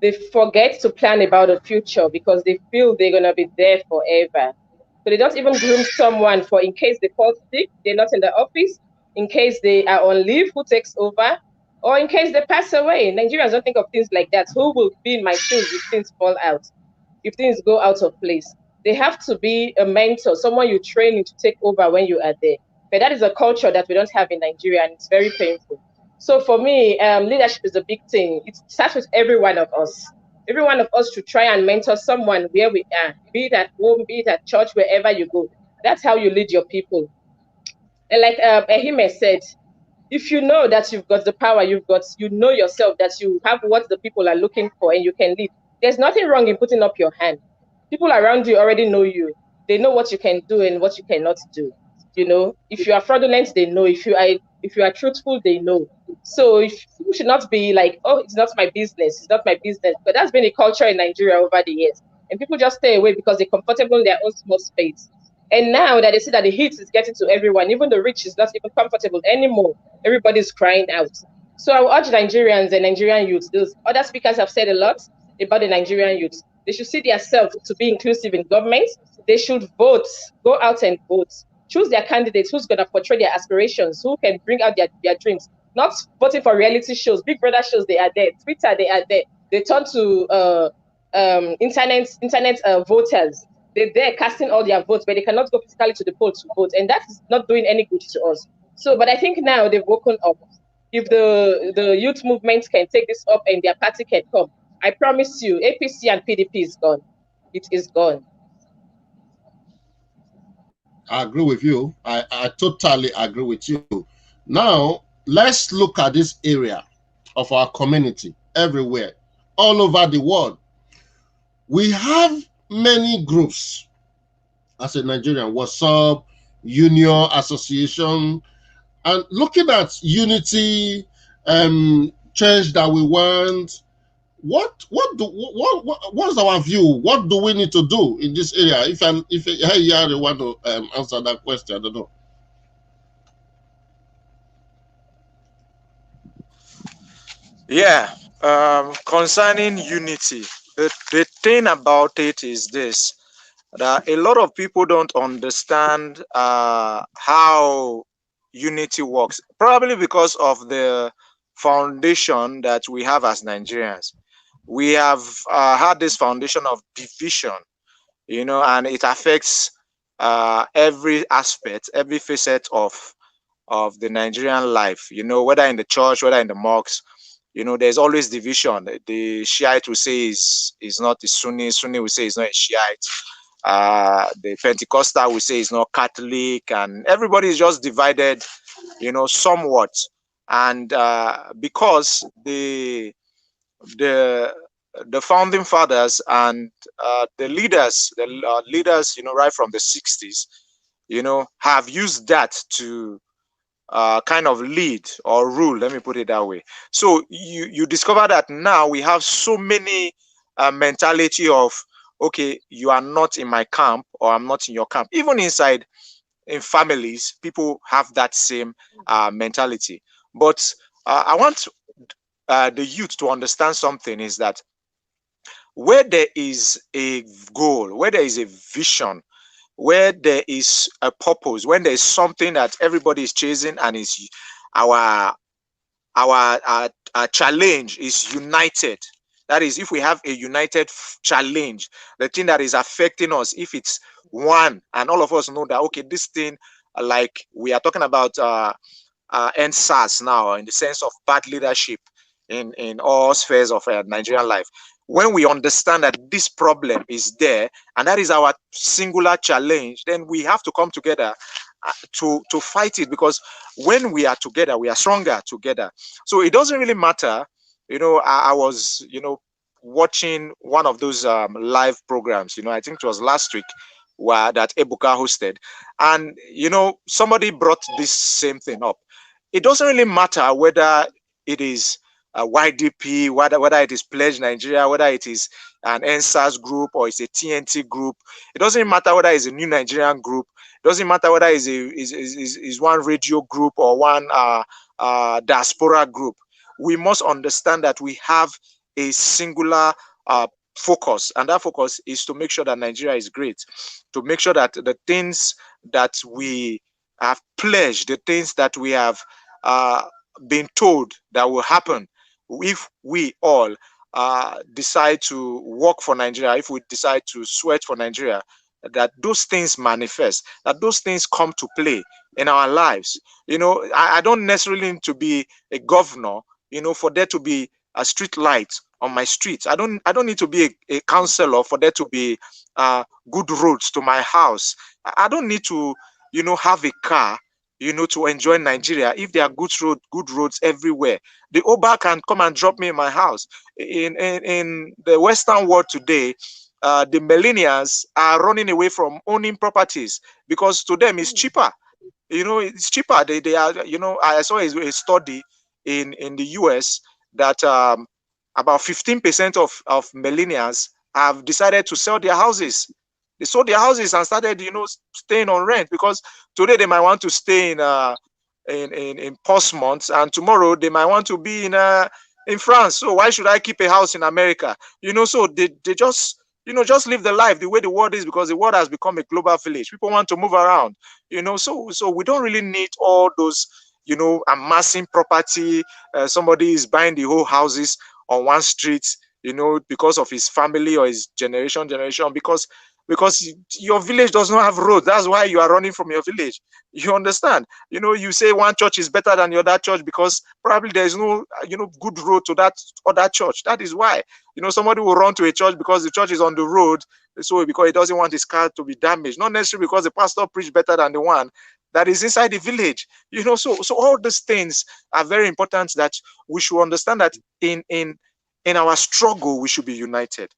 They forget to plan about the future because they feel they're going to be there forever. So they don't even groom someone for in case they fall sick, they're not in the office, in case they are on leave, who takes over, or in case they pass away. Nigerians don't think of things like that. Who will be in my shoes if things fall out, if things go out of place? They have to be a mentor, someone you train to take over when you are there. But that is a culture that we don't have in Nigeria, and it's very painful. So for me, leadership is a big thing. It starts with every one of us. Every one of us should try and mentor someone where we are, be it at home, be it at church, wherever you go. That's how you lead your people. And like Ehime said, if you know that you've got the power, you know yourself that you have what the people are looking for and you can lead. There's nothing wrong in putting up your hand. People around you already know you. They know what you can do and what you cannot do. You know, if you are fraudulent, they know. If you are truthful, they know. So if people should not be like, oh, it's not my business, it's not my business. But that's been a culture in Nigeria over the years. And people just stay away because they're comfortable in their own small space. And now that they see that the heat is getting to everyone, even the rich is not even comfortable anymore. Everybody's crying out. So I will urge Nigerians and Nigerian youths, those other speakers have said a lot about the Nigerian youths. They should see themselves to be inclusive in government. They should vote, go out and vote. Choose their candidates who's going to portray their aspirations, who can bring out their dreams. Not voting for reality shows, Big Brother shows, they are there. Twitter, they are there. They turn to internet voters. They're there casting all their votes, but they cannot go physically to the poll to vote. And that is not doing any good to us. So, but I think now they've woken up. If the youth movement can take this up and their party can come, I promise you, APC and PDP is gone. it is gone. I agree with you. I totally agree with you. Now, let's look at this area of our community everywhere, all over the world. We have many groups as a Nigerian, WhatsApp, Union, Association, and looking at unity, change that we want. What's our view? What do we need to do in this area? If you want to answer that question, I don't know. Yeah, concerning unity, the thing about it is this, that a lot of people don't understand how unity works, probably because of the foundation that we have as Nigerians. We have had this foundation of division, and it affects every aspect, every facet of the Nigerian life, whether in the church, whether in the mosques. There's always division. The Shiite will say is not the Sunni, Sunni will say is not a Shiite. The Pentecostal will say is not Catholic, and everybody is just divided, somewhat. And because the the founding fathers and the leaders, right from the 60s, have used that to kind of lead or rule. Let me put it that way. So you discover that now we have so many mentality of, okay, you are not in my camp or I'm not in your camp. Even inside in families, people have that same mentality. But I want the youth to understand something, is that where there is a goal, where there is a vision, where there is a purpose, when there is something that everybody is chasing, and is our our challenge is united. That is, if we have a united challenge, the thing that is affecting us, if it's one, and all of us know that, okay, this thing, like we are talking about end SARS now, in the sense of bad leadership in all spheres of Nigerian life. When we understand that this problem is there, and that is our singular challenge, then we have to come together to fight it, because when we are together, we are stronger together. So it doesn't really matter. I was watching one of those live programs. I think it was last week, where that Ebuka hosted, and somebody brought this same thing up. It doesn't really matter whether it is a YDP, whether it is Pledge Nigeria, whether it is an NSAS group or it's a TNT group. It doesn't matter whether it's a New Nigerian group. It doesn't matter whether it's is one radio group or one diaspora group. We must understand that we have a singular focus, and that focus is to make sure that Nigeria is great, to make sure that the things that we have pledged, the things that we have been told that will happen, if we all decide to work for Nigeria, if we decide to sweat for Nigeria, that those things manifest, that those things come to play in our lives. I don't necessarily need to be a governor, for there to be a street light on my street. I don't need to be a councillor for there to be good roads to my house. I don't need to, have a car, to enjoy Nigeria, if there are good roads everywhere. The Uber can come and drop me in my house. In the Western world today, the millennials are running away from owning properties, because to them it's cheaper. It's cheaper. They are, I saw a study in the US that about 15% of millennials have decided to sell their houses. They sold their houses and started, staying on rent, because today they might want to stay in Portsmouth, and tomorrow they might want to be in France. So why should I keep a house in America? So they just just live the life the way the world is, because the world has become a global village. People want to move around. So we don't really need all those amassing property. Somebody is buying the whole houses on one street, because of his family or his generation, because your village does not have road. That's why you are running from your village. You understand? You say one church is better than the other church because probably there is no, good road to that other church. That is why, somebody will run to a church because the church is on the road. So because he doesn't want his car to be damaged, not necessarily because the pastor preached better than the one that is inside the village. So all these things are very important, that we should understand that in our struggle we should be united.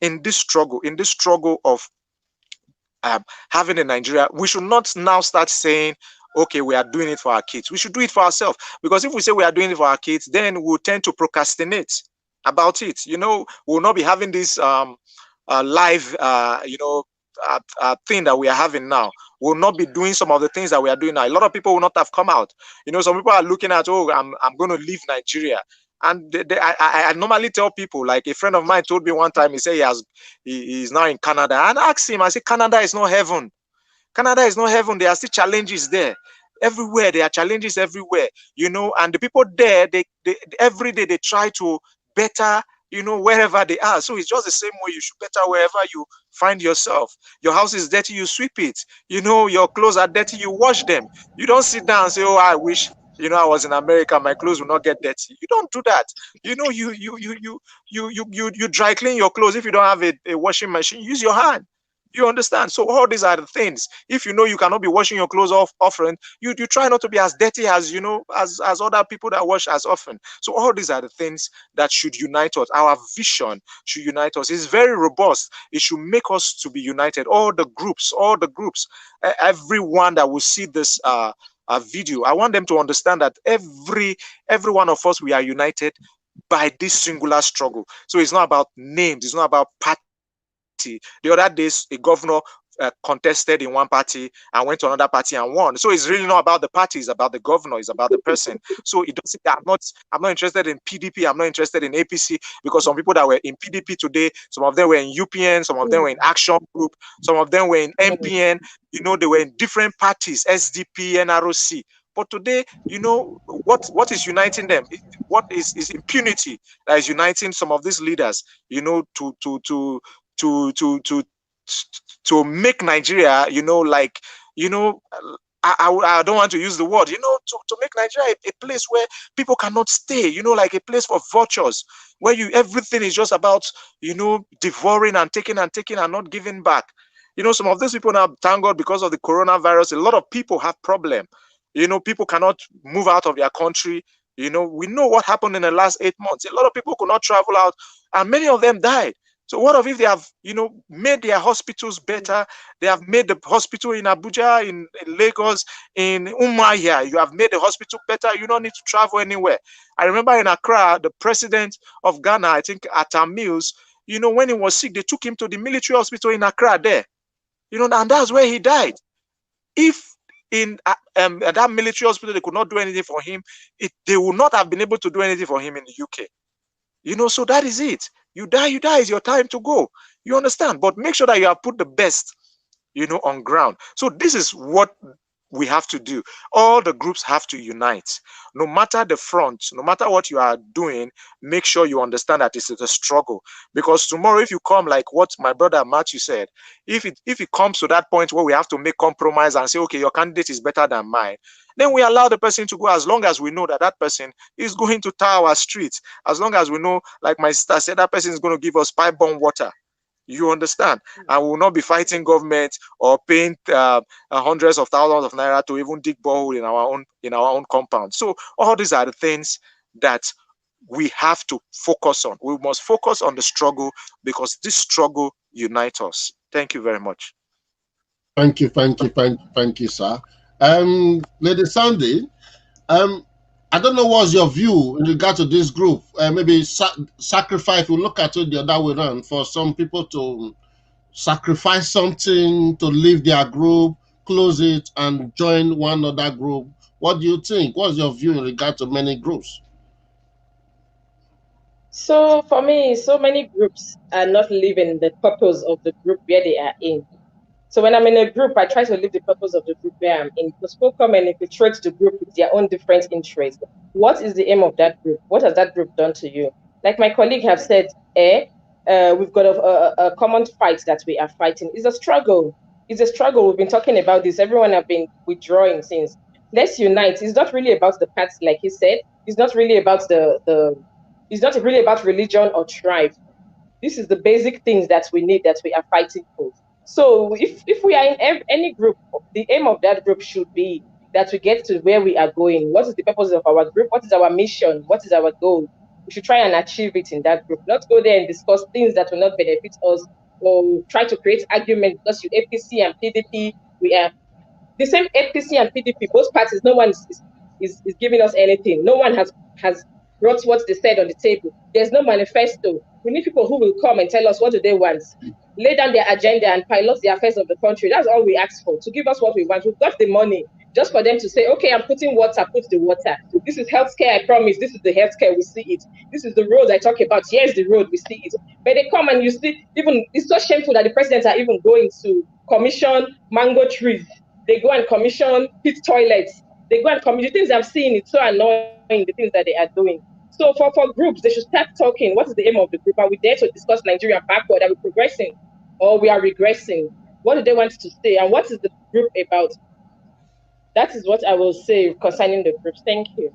In this struggle of having in Nigeria, we should not now start saying, okay, we are doing it for our kids. We should do it for ourselves. Because if we say we are doing it for our kids, then we'll tend to procrastinate about it. We'll not be having this live, thing that we are having now. We'll not be doing some of the things that we are doing now. A lot of people will not have come out. Some people are looking at, oh, I'm going to leave Nigeria. And I normally tell people, like a friend of mine told me one time, he said he's now in Canada. And I asked him, I said, Canada is not heaven. Canada is not heaven. There are still challenges there. Everywhere, there are challenges everywhere, and the people there, they every day they try to better, wherever they are. So it's just the same way. You should better wherever you find yourself. Your house is dirty, you sweep it. Your clothes are dirty, you wash them. You don't sit down and say, oh, I wish I was in America, my clothes will not get dirty. You don't do that. You dry clean your clothes. If you don't have a washing machine, use your hand. You understand? So all these are the things. If you cannot be washing your clothes often, you try not to be as dirty as as other people that wash as often. So all these are the things that should unite us. Our vision should unite us. It's very robust. It should make us to be united. All the groups, everyone that will see this video, I want them to understand that every one of us, we are united by this singular struggle. So it's not about names. It's not about party. The other days, a governor contested in one party and went to another party and won. So it's really not about the party, it's about the governor, it's about the person. So it doesn't. I'm not interested in PDP, I'm not interested in APC, because some people that were in PDP today, some of them were in UPN, some of them were in Action Group, some of them were in MPN. They were in different parties, SDP, NROC. But today, what is uniting them? What is impunity that is uniting some of these leaders? To make Nigeria, I don't want to use the word, to make Nigeria a place where people cannot stay, like a place for vultures, where everything is just about, devouring and taking and not giving back. Some of these people now, thank God, because of the coronavirus, a lot of people have problem. People cannot move out of their country. We know what happened in the last 8 months. A lot of people could not travel out, and many of them died. So what if they have, made their hospitals better? They have made the hospital in Abuja, in Lagos, in Umuahia. You have made the hospital better. You don't need to travel anywhere. I remember in Accra, the president of Ghana, I think Atta Mills, when he was sick, they took him to the military hospital in Accra there. And that's where he died. If in that military hospital they could not do anything for him, they would not have been able to do anything for him in the UK. So that is it. You die, it's your time to go. You understand? But make sure that you have put the best, on ground. So this is what we have to do. All the groups have to unite. No matter the front, no matter what you are doing, make sure you understand that it's a struggle. Because tomorrow, if you come, like what my brother Matthew said, if it comes to that point where we have to make compromise and say, okay, your candidate is better than mine, then we allow the person to go, as long as we know that that person is going to tar our streets. As long as we know, like my sister said, that person is going to give us pipe-borne water. You understand? And we will not be fighting government or paying hundreds of thousands of naira to even dig borehole in our own compound. So all these are the things that we have to focus on. We must focus on the struggle, because this struggle unites us. Thank you very much. Thank you, sir. Lady Sandy, I don't know what's your view in regard to this group. Maybe sacrifice, we look at it the other way around, for some people to sacrifice something to leave their group, close it, and join one other group. What do you think? What's your view in regard to many groups? So for me, so many groups are not living the purpose of the group where they are in. So when I'm in a group, I try to live the purpose of the group where I'm in. Because people come and infiltrate the group with their own different interests. What is the aim of that group? What has that group done to you? Like my colleague have said, we've got a common fight that we are fighting. It's a struggle. It's a struggle. We've been talking about this. Everyone have been withdrawing since. Let's unite. It's not really about the party, like he said. It's not really about it's not really about religion or tribe. This is the basic things that we need, that we are fighting for. So if we are in any group, the aim of that group should be that we get to where we are going. What is the purpose of our group? What is our mission? What is our goal? We should try and achieve it in that group, not go there and discuss things that will not benefit us, or try to create arguments because you APC and PDP, we are the same APC and PDP, both parties. No one is giving us anything. No one has brought what they said on the table. There's no manifesto. We need people who will come and tell us what do they want, lay down their agenda and pilot the affairs of the country. That's all we ask for, to give us what we want. We've got the money, just for them to say, okay, I'm putting water, put the water. This is healthcare, I promise. This is the healthcare, we see it. This is the road I talk about. Here's the road, we see it. But they come and you see, even it's so shameful that the presidents are even going to commission mango trees. They go and commission pit toilets. They go and commission the things I've seen. It's so annoying, the things that they are doing. So for groups, they should start talking. What is the aim of the group? Are we there to discuss Nigeria backward? Are we progressing or we are regressing? What do they want to say? And what is the group about? That is what I will say concerning the groups. Thank you.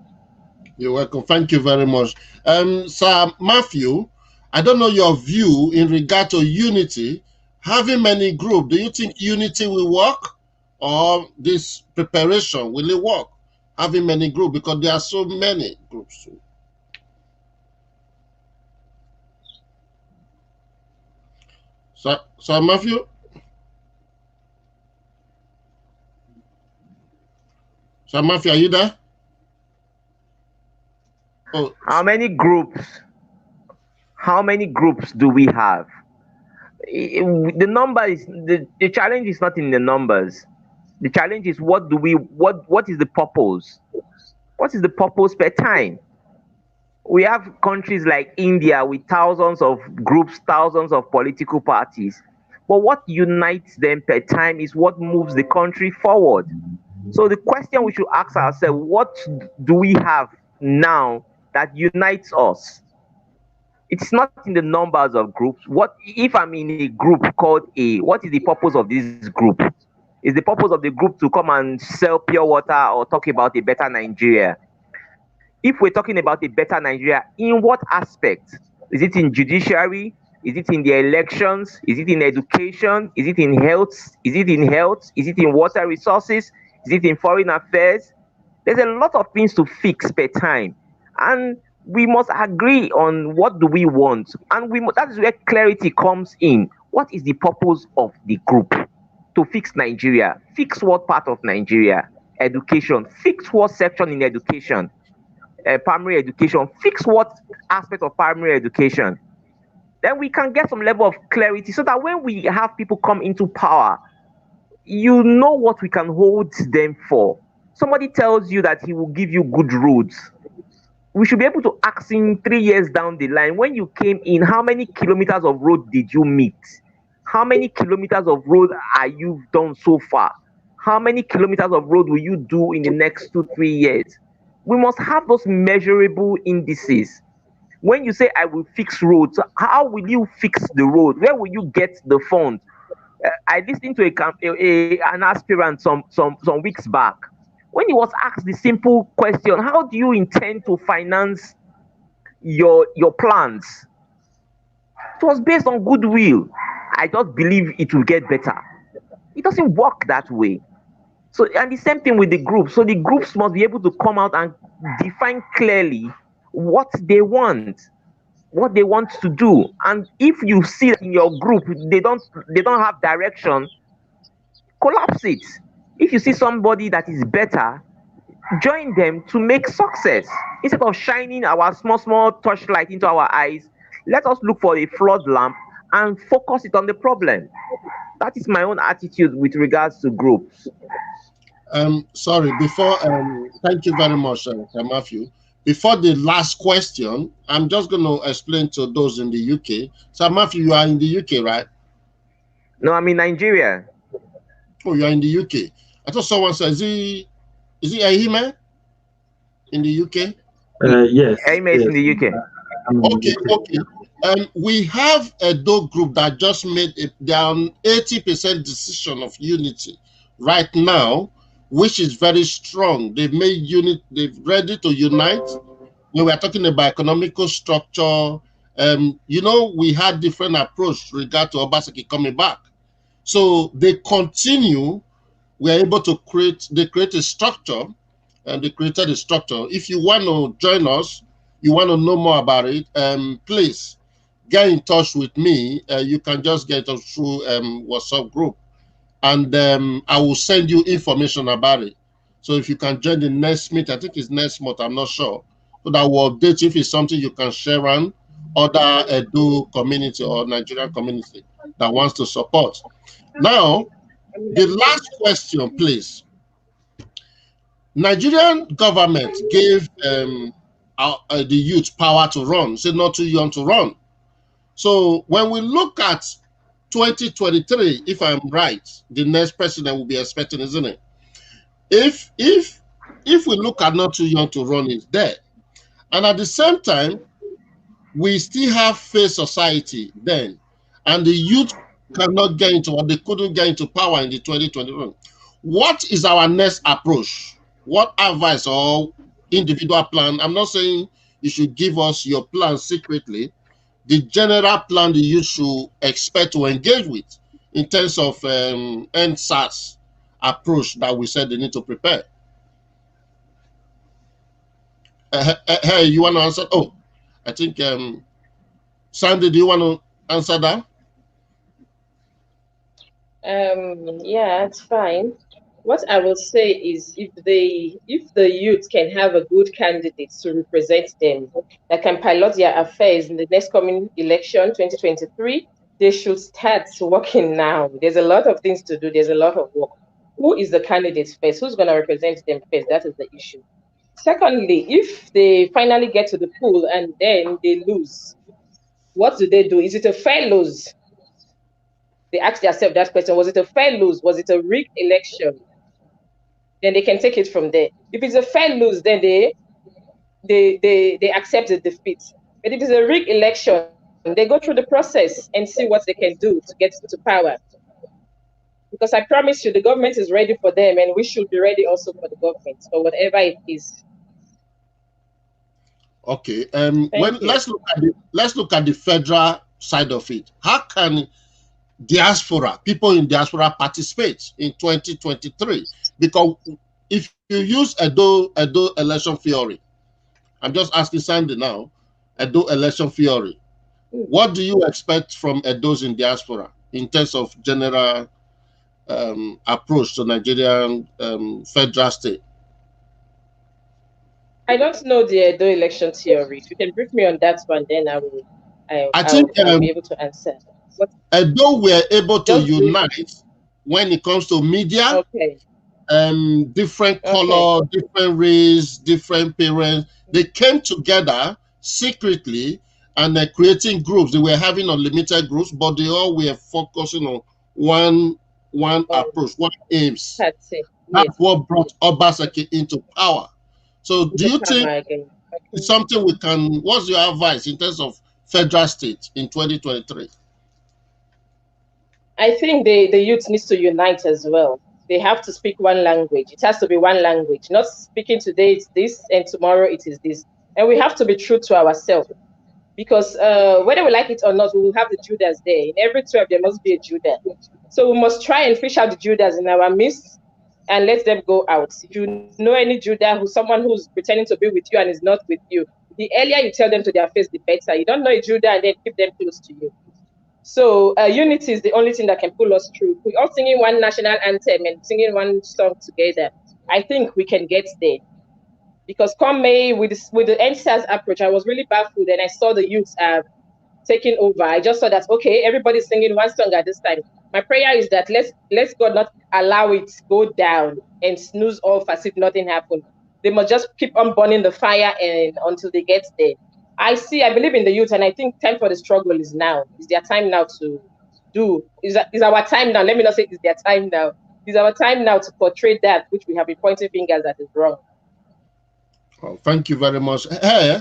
You're welcome. Thank you very much. Sir Matthew, I don't know your view in regard to unity. Having many groups, do you think unity will work, or this preparation will it work? Having many groups, because there are so many groups. Sir Matthew? Sir Matthew, are you there? Oh. How many groups do we have? The number is the challenge is not in the numbers. The challenge is what is the purpose? What is the purpose per time? We have countries like India with thousands of groups, thousands of political parties. But what unites them per time is what moves the country forward. So the question we should ask ourselves, what do we have now that unites us? It's not in the numbers of groups. What if I'm in a group called A? What is the purpose of this group? Is the purpose of the group to come and sell pure water or talk about a better Nigeria? If we're talking about a better Nigeria, in what aspect? Is it in judiciary? Is it in the elections? Is it in education? Is it in health? Is it in health? Is it in water resources? Is it in foreign affairs? There's a lot of things to fix per time. And we must agree on what do we want. And that is where clarity comes in. What is the purpose of the group? To fix Nigeria. Fix what part of Nigeria? Education. Fix what section in education? Primary education. Fix what aspect of primary education? Then we can get some level of clarity so that when we have people come into power, you know what we can hold them for. Somebody tells you that he will give you good roads. We should be able to ask him 3 years down the line, when you came in, how many kilometers of road did you meet? How many kilometers of road are you done so far? How many kilometers of road will you do in the next 2-3 years? We must have those measurable indices. When you say, I will fix roads, how will you fix the road? Where will you get the funds? I listened to an aspirant some weeks back. When he was asked the simple question, how do you intend to finance your plans? It was based on goodwill. I just believe it will get better. It doesn't work that way. So, and the same thing with the groups. So the groups must be able to come out and define clearly what they want to do. And if you see in your group they don't have direction, collapse it. If you see somebody that is better, join them to make success. Instead of shining our small torchlight into our eyes, let us look for a flood lamp and focus it on the problem. That is my own attitude with regards to groups. Sorry, before thank you very much, Matthew. Before the last question, I'm just going to explain to those in the UK. So, Matthew, you are in the UK, right? No, I'm in Nigeria. Oh, you are in the UK. I thought someone said, is he Ahime in the UK? Yes. Ahime is in the UK. Okay. We have a DOE group that just made their 80% decision of unity right now, which is very strong. They've made they're ready to unite. When we're talking about economical structure, You know, we had different approach regard to Obaseki coming back. So they continue. We are able to they create a structure, and they created a structure. If you want to join us, you want to know more about it, please get in touch with me. You can just get us through WhatsApp group, and I will send you information about it. So if you can join the next meet, I think it's next month, I'm not sure. So that will update you if it's something you can share on other Edo community or Nigerian community that wants to support. Now, the last question, please. Nigerian government gave the youth power to run, say not too young to run. So when we look at 2023, if I'm right, the next president will be expecting, isn't it? If we look at not too young to run is there, and at the same time, we still have fair society then, and the youth cannot get into, or they couldn't get into power in the 2021. What is our next approach? What advice or individual plan? I'm not saying you should give us your plan secretly. The general plan that you should expect to engage with in terms of NSAS approach that we said they need to prepare. Hey, you want to answer? Oh, I think Sandy, do you want to answer that? Yeah, it's fine. What I will say is, if the youth can have a good candidate to represent them, that can pilot their affairs in the next coming election, 2023, they should start working now. There's a lot of things to do. There's a lot of work. Who is the candidate first? Who's going to represent them first? That is the issue. Secondly, if they finally get to the pool and then they lose, what do they do? Is it a fair lose? They ask themselves that question. Was it a fair lose? Was it a rigged election? Then they can take it from there. If it's a fair lose, then they accept the defeat. But if it's a rigged election, they go through the process and see what they can do to get to power. Because I promise you, the government is ready for them, and we should be ready also for the government, or whatever it is. Okay. Let's look at the federal side of it. How can diaspora, people in diaspora, participate in 2023? Because if you use Edo election theory, I'm just asking Sandy now, Edo election theory, what do you expect from Edos in diaspora in terms of general approach to Nigerian federal state? I don't know the Edo election theory. If you can brief me on that one, then I'll be able to answer. Edo were able to unite when it comes to media. Okay. Different color, different race, different parents. They came together secretly and they're creating groups. They were having unlimited groups, but they all were focusing on one approach, one aims. That's it. That's what brought Obaseki into power. So do you think it's something we can, what's your advice in terms of federal state in 2023? I think the youth needs to unite as well. They have to speak one language. It has to be one language. Not speaking today it's this and tomorrow it is this. And we have to be true to ourselves. Because whether we like it or not, we will have the Judas there. In every tribe, there must be a Judah. So we must try and fish out the Judas in our midst and let them go out. If you know any Judah, someone who's pretending to be with you and is not with you, the earlier you tell them to their face, the better. You don't know a Judah and then keep them close to you. So unity is the only thing that can pull us through. We're all singing one national anthem and singing one song together. I think we can get there. Because come May, with the NSAS approach, I was really baffled and I saw the youth taking over. I just saw that, okay, everybody's singing one song at this time. My prayer is that let's God not allow it to go down and snooze off as if nothing happened. They must just keep on burning the fire and until they get there. I believe in the youth, and I think time for the struggle is now. It's their time now to do. Is our time now. Let me not say it's their time now. It's our time now to portray that which we have been pointing fingers that is wrong. Oh, thank you very much. Hey,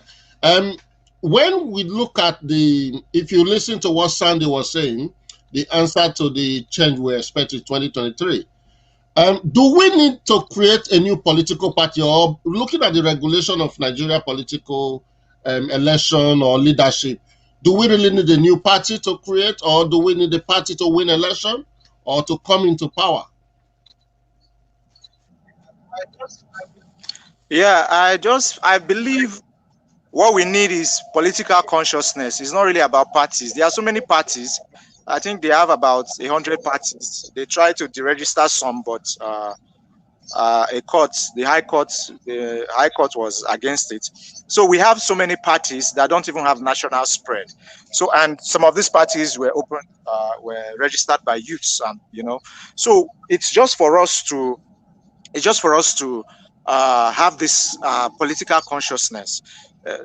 when we look at if you listen to what Sandy was saying, the answer to the change we expect in 2023, do we need to create a new political party, or looking at the regulation of Nigeria political election or leadership, Do we really need a new party to create, or do we need a party to win election or to come into power? Yeah, I believe what we need is political consciousness. It's not really about parties. There are so many parties. I think they have about 100 parties. They try to deregister some, but the high court was against it. So we have so many parties that don't even have national spread. So, and some of these parties were were registered by youths, and so it's just for us to have this political consciousness.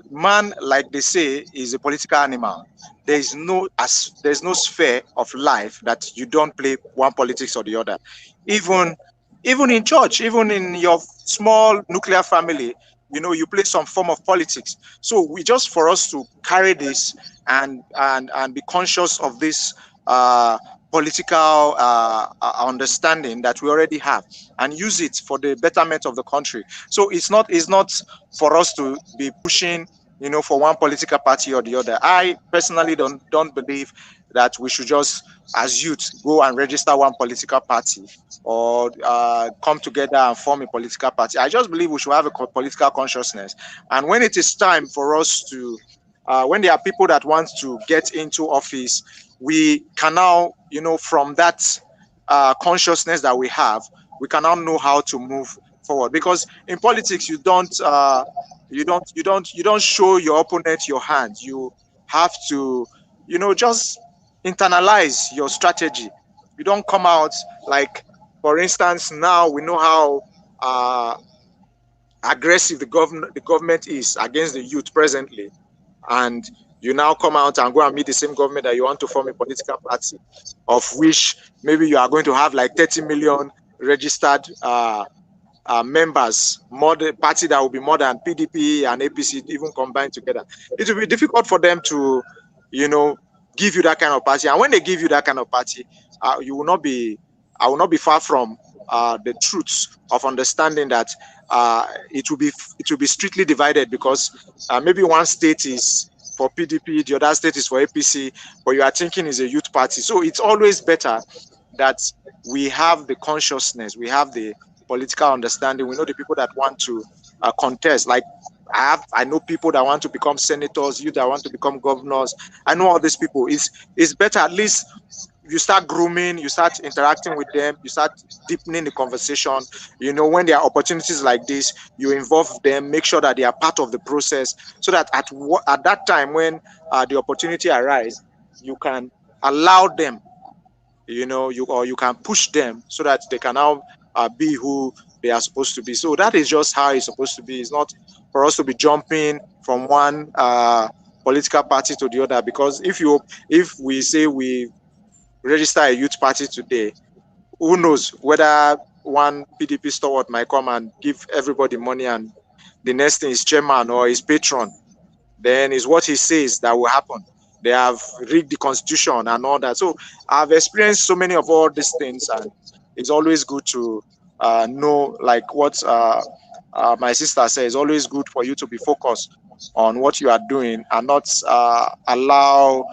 Man, like they say, is a political animal. There's no sphere of life that you don't play one politics or the other. Even even in church, even in your small nuclear family, you play some form of politics. So we just for us to carry this and be conscious of this political understanding that we already have, and use it for the betterment of the country. So it's not for us to be pushing, for one political party or the other. I personally don't believe that we should just, as youth, go and register one political party, or come together and form a political party. I just believe we should have a political consciousness, and when it is time for us to, when there are people that want to get into office, we can now, from that consciousness that we have, we can now know how to move forward. Because in politics, you don't show your opponent your hand. You have to, just internalize your strategy. You don't come out like, for instance, now we know how aggressive the government is against the youth presently, and you now come out and go and meet the same government that you want to form a political party, of which maybe you are going to have like 30 million registered members, more the party that will be more than PDP and APC even combined together. It will be difficult for them to, give you that kind of party. And when they give you that kind of party, you will not be, I will not be far from the truths of understanding that it will be strictly divided, because maybe one state is for PDP, the other state is for APC, but you are thinking is a youth party. So it's always better that we have the consciousness, we have the political understanding. We know the people that want to contest. Like I know people that want to become senators, you that want to become governors. I know all these people. It's better, at least you start grooming, you start interacting with them, you start deepening the conversation. When there are opportunities like this, you involve them, make sure that they are part of the process, so that at that time when the opportunity arises, you can allow them, you can push them so that they can now be who they are supposed to be. So that is just how it's supposed to be. It's not for us to be jumping from one political party to the other, because if we say we register a youth party today, who knows whether one PDP stalwart might come and give everybody money, and the next thing is chairman or his patron, then is what he says that will happen. They have rigged the constitution and all that. So I've experienced so many of all these things, and it's always good to know, like what my sister says. It's always good for you to be focused on what you are doing, and not allow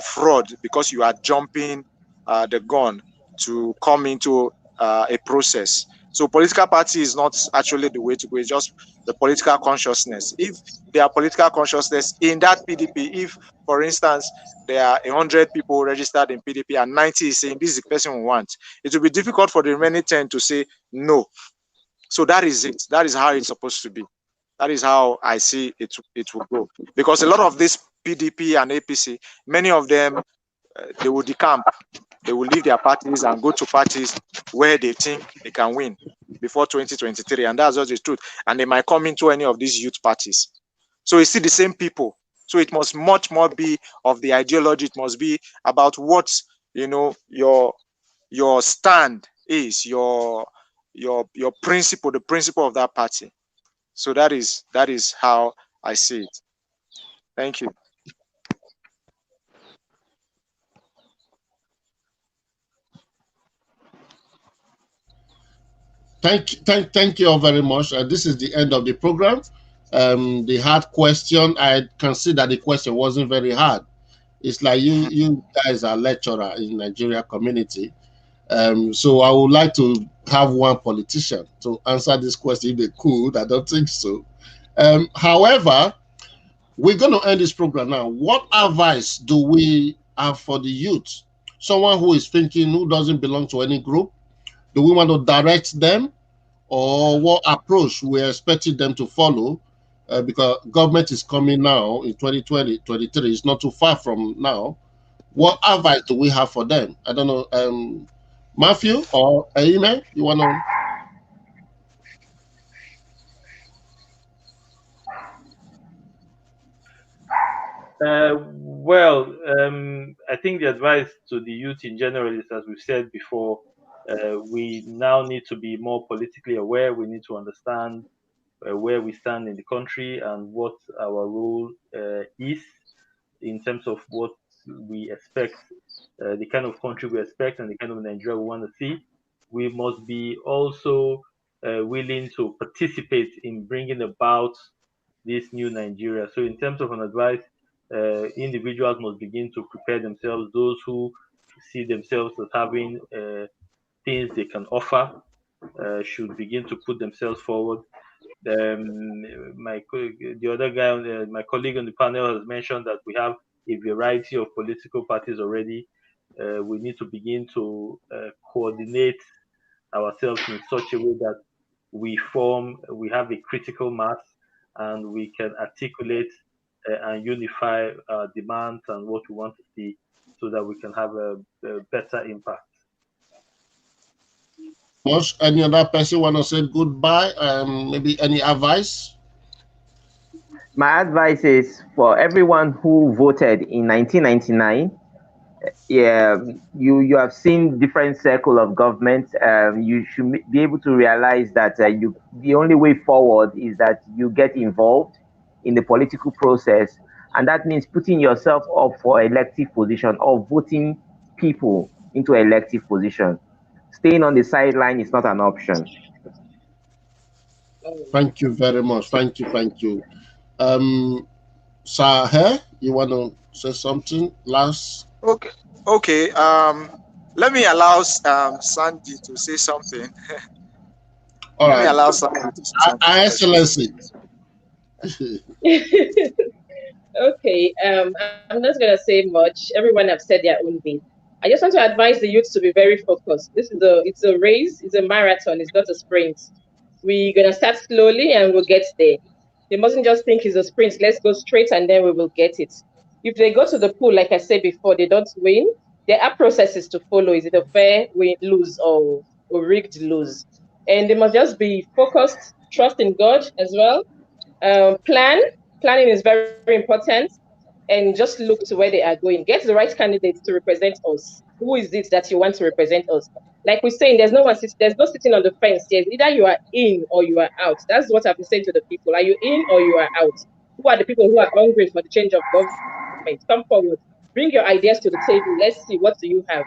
fraud, because you are jumping the gun to come into a process. So political party is not actually the way to go. It's just the political consciousness. If there are political consciousness in that PDP, if, for instance, there are 100 people registered in PDP and 90 is saying this is the person we want, it will be difficult for the remaining 10 to say no. So that is it. That is how it's supposed to be. That is how I see it will go. Because a lot of this PDP and APC, many of them, they will decamp. They will leave their parties and go to parties where they think they can win before 2023. And that's just the truth. And they might come into any of these youth parties. So it's still the same people. So it must much more be of the ideology. It must be about what, your stand is, your principle, the principle of that party. So that is how I see it. Thank you. Thank you all very much. This is the end of the program. The hard question, I consider the question wasn't very hard. It's like you guys are lecturer in Nigeria community. So I would like to have one politician to answer this question if they could. I don't think so. However, we're going to end this program now. What advice do we have for the youth? Someone who is thinking, who doesn't belong to any group, do we want to direct them, or what approach we're expecting them to follow? Because government is coming now in 2020, 23. It's not too far from now. What advice do we have for them? I don't know. Matthew or Aime, you want to? I think the advice to the youth in general is, as we've said before, we now need to be more politically aware. We need to understand where we stand in the country and what our role is in terms of what we expect, the kind of country we expect, and the kind of Nigeria we want to see. We must be also willing to participate in bringing about this new Nigeria. So, in terms of an advice, individuals must begin to prepare themselves. Those who see themselves as having things they can offer should begin to put themselves forward. The other guy, my colleague on the panel, has mentioned that we have a variety of political parties already. We need to begin to coordinate ourselves in such a way that we have a critical mass, and we can articulate and unify our demands and what we want to see, so that we can have a better impact. Most any other person want to say goodbye? Maybe any advice? My advice is for everyone who voted in 1999. Yeah, you have seen different circle of government. You should be able to realize that the only way forward is that you get involved in the political process, and that means putting yourself up for elective position or voting people into elective position. Staying on the sideline is not an option. Thank you very much. Thank you. Thank you. Sir, you want to say something last? Okay. Okay. Let me allow Sandy to say something. All Let me right. allow Sandy to say something. Excellency. Okay, I'm not gonna say much. Everyone have said their own bit. I just want to advise the youth to be very focused. It's a race, it's a marathon, it's not a sprint. We're gonna start slowly and we'll get there. They mustn't just think it's a sprint. Let's go straight and then we will get it. If they go to the pool, like I said before, they don't win. There are processes to follow. Is it a fair win, lose, or rigged lose? And they must just be focused, trust in God as well. Planning is very important, and just look to where they are going. Get the right candidates to represent us. Who is it that you want to represent us? Like we're saying, there's no sitting on the fence. Yes, either you are in or you are out. That's what I've been saying to the people. Are you in or you are out? Who are the people who are hungry for the change of government? Come forward. Bring your ideas to the table. Let's see, what do you have?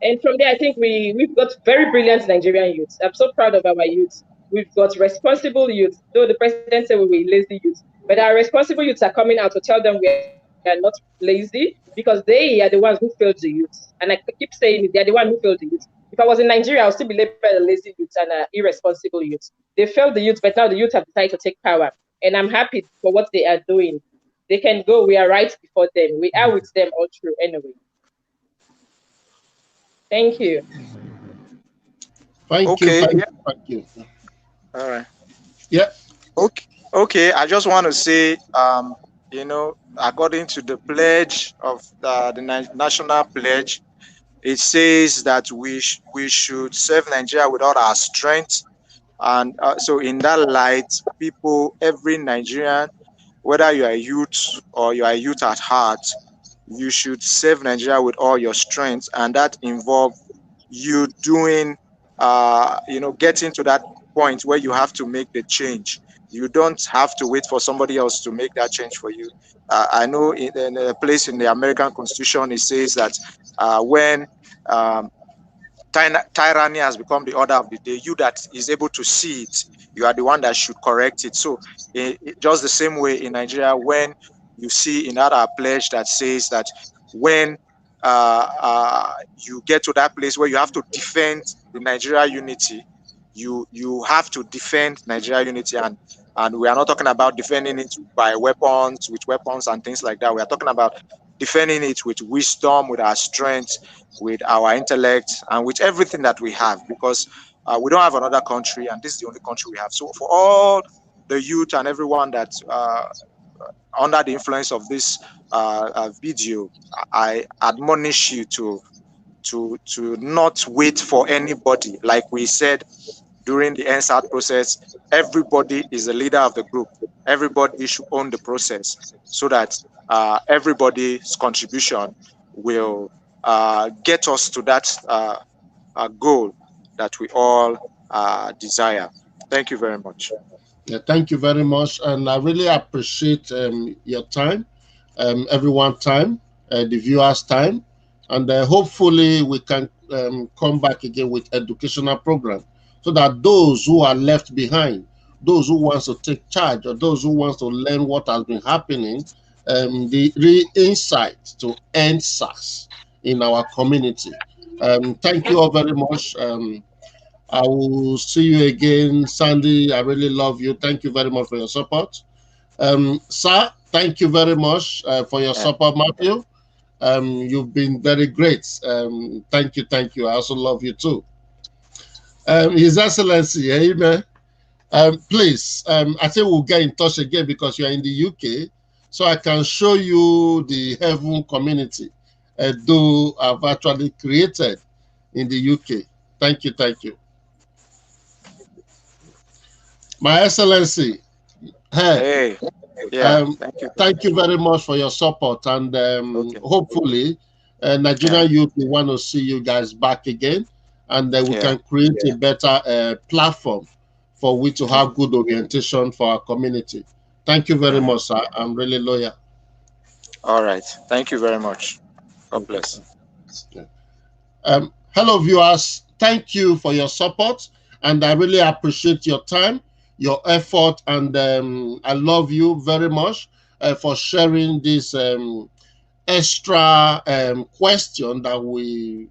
And from there, I think we've got very brilliant Nigerian youths. I'm so proud of our youths. We've got responsible youths, though the president said we were lazy youths. But our responsible youths are coming out to tell them we are not lazy, because they are the ones who failed the youth. And I keep saying it, they are the one who failed the youth. If I was in Nigeria, I'll still be labeled a lazy youth and irresponsible youth. They failed the youth, but now the youth have decided to take power. And I'm happy for what they are doing. They can go. We are right before them. We are with them all through anyway. Thank you. Thank Okay. you. Thank you. All right. Yeah. Okay. I just want to say, according to the pledge of the national pledge, it says that we should serve Nigeria with all our strength. And so in that light, every Nigerian, whether you are youth or you are youth at heart, you should serve Nigeria with all your strength, and that involves you doing, getting to that point where you have to make the change. You don't have to wait for somebody else to make that change for you. I know in a place in the American Constitution, it says that when tyranny has become the order of the day, you that is able to see it, you are the one that should correct it. So just the same way in Nigeria, when you see in our pledge that says that when you get to that place where you have to defend the Nigeria unity. You have to defend Nigeria unity, and we are not talking about defending it by weapons, with weapons and things like that. We are talking about defending it with wisdom, with our strength, with our intellect, and with everything that we have, because we don't have another country, and this is the only country we have. So for all the youth and everyone that's under the influence of this video, I admonish you to not wait for anybody. Like we said during the NSAT process, everybody is the leader of the group. Everybody should own the process, so that everybody's contribution will get us to that goal that we all desire. Thank you very much. Yeah, thank you very much, and I really appreciate your time, everyone's time, the viewers' time, and hopefully we can come back again with educational program, so that those who are left behind, those who want to take charge, or those who want to learn what has been happening, the real insight to end SARS in our community. Thank you all very much. I will see you again, Sandy. I really love you. Thank you very much for your support. Sir, thank you very much for your support, Matthew. You've been very great. Thank you. I also love you too. His Excellency, amen. Please, I think we'll get in touch again, because you're in the UK, so I can show you the Heaven community, though I've actually created in the UK. Thank you. My Excellency, hey, yeah, thank you very much for your support, and hopefully Nigerian youth will want to see you guys back again, and we can create a better platform for we to have good orientation for our community. Thank you very much, sir. I'm really loyal. All right. Thank you very much. God bless. Hello, viewers. Thank you for your support, and I really appreciate your time, your effort, and I love you very much for sharing this extra question that we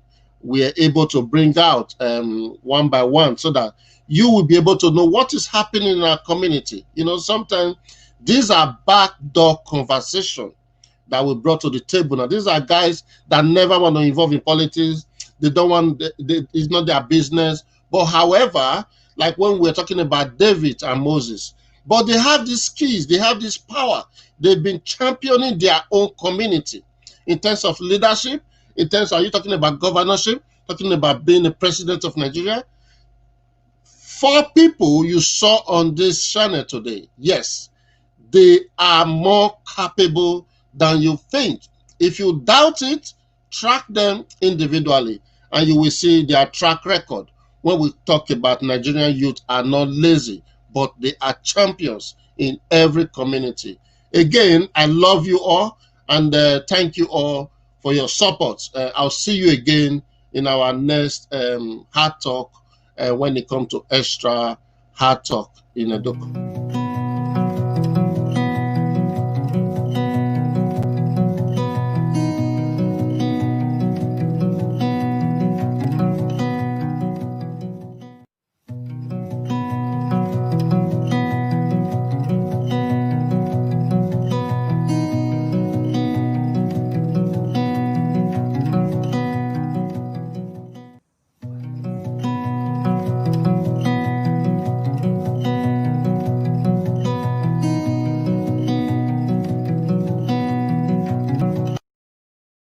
are able to bring out one by one, so that you will be able to know what is happening in our community. You know, sometimes these are backdoor conversations that we brought to the table. Now, these are guys that never want to involve in politics. They don't want, it's not their business. But however, like when we're talking about David and Moses, but they have these keys, they have this power. They've been championing their own community in terms of leadership, in terms of, are you talking about governorship, talking about being the president of Nigeria? 4 people you saw on this channel today, yes, they are more capable than you think. If you doubt it, track them individually, and you will see their track record. When we talk about Nigerian youth are not lazy, but they are champions in every community. Again, I love you all, and thank you all for your support. I'll see you again in our next Hard Talk when it comes to extra Hard Talk in Edo.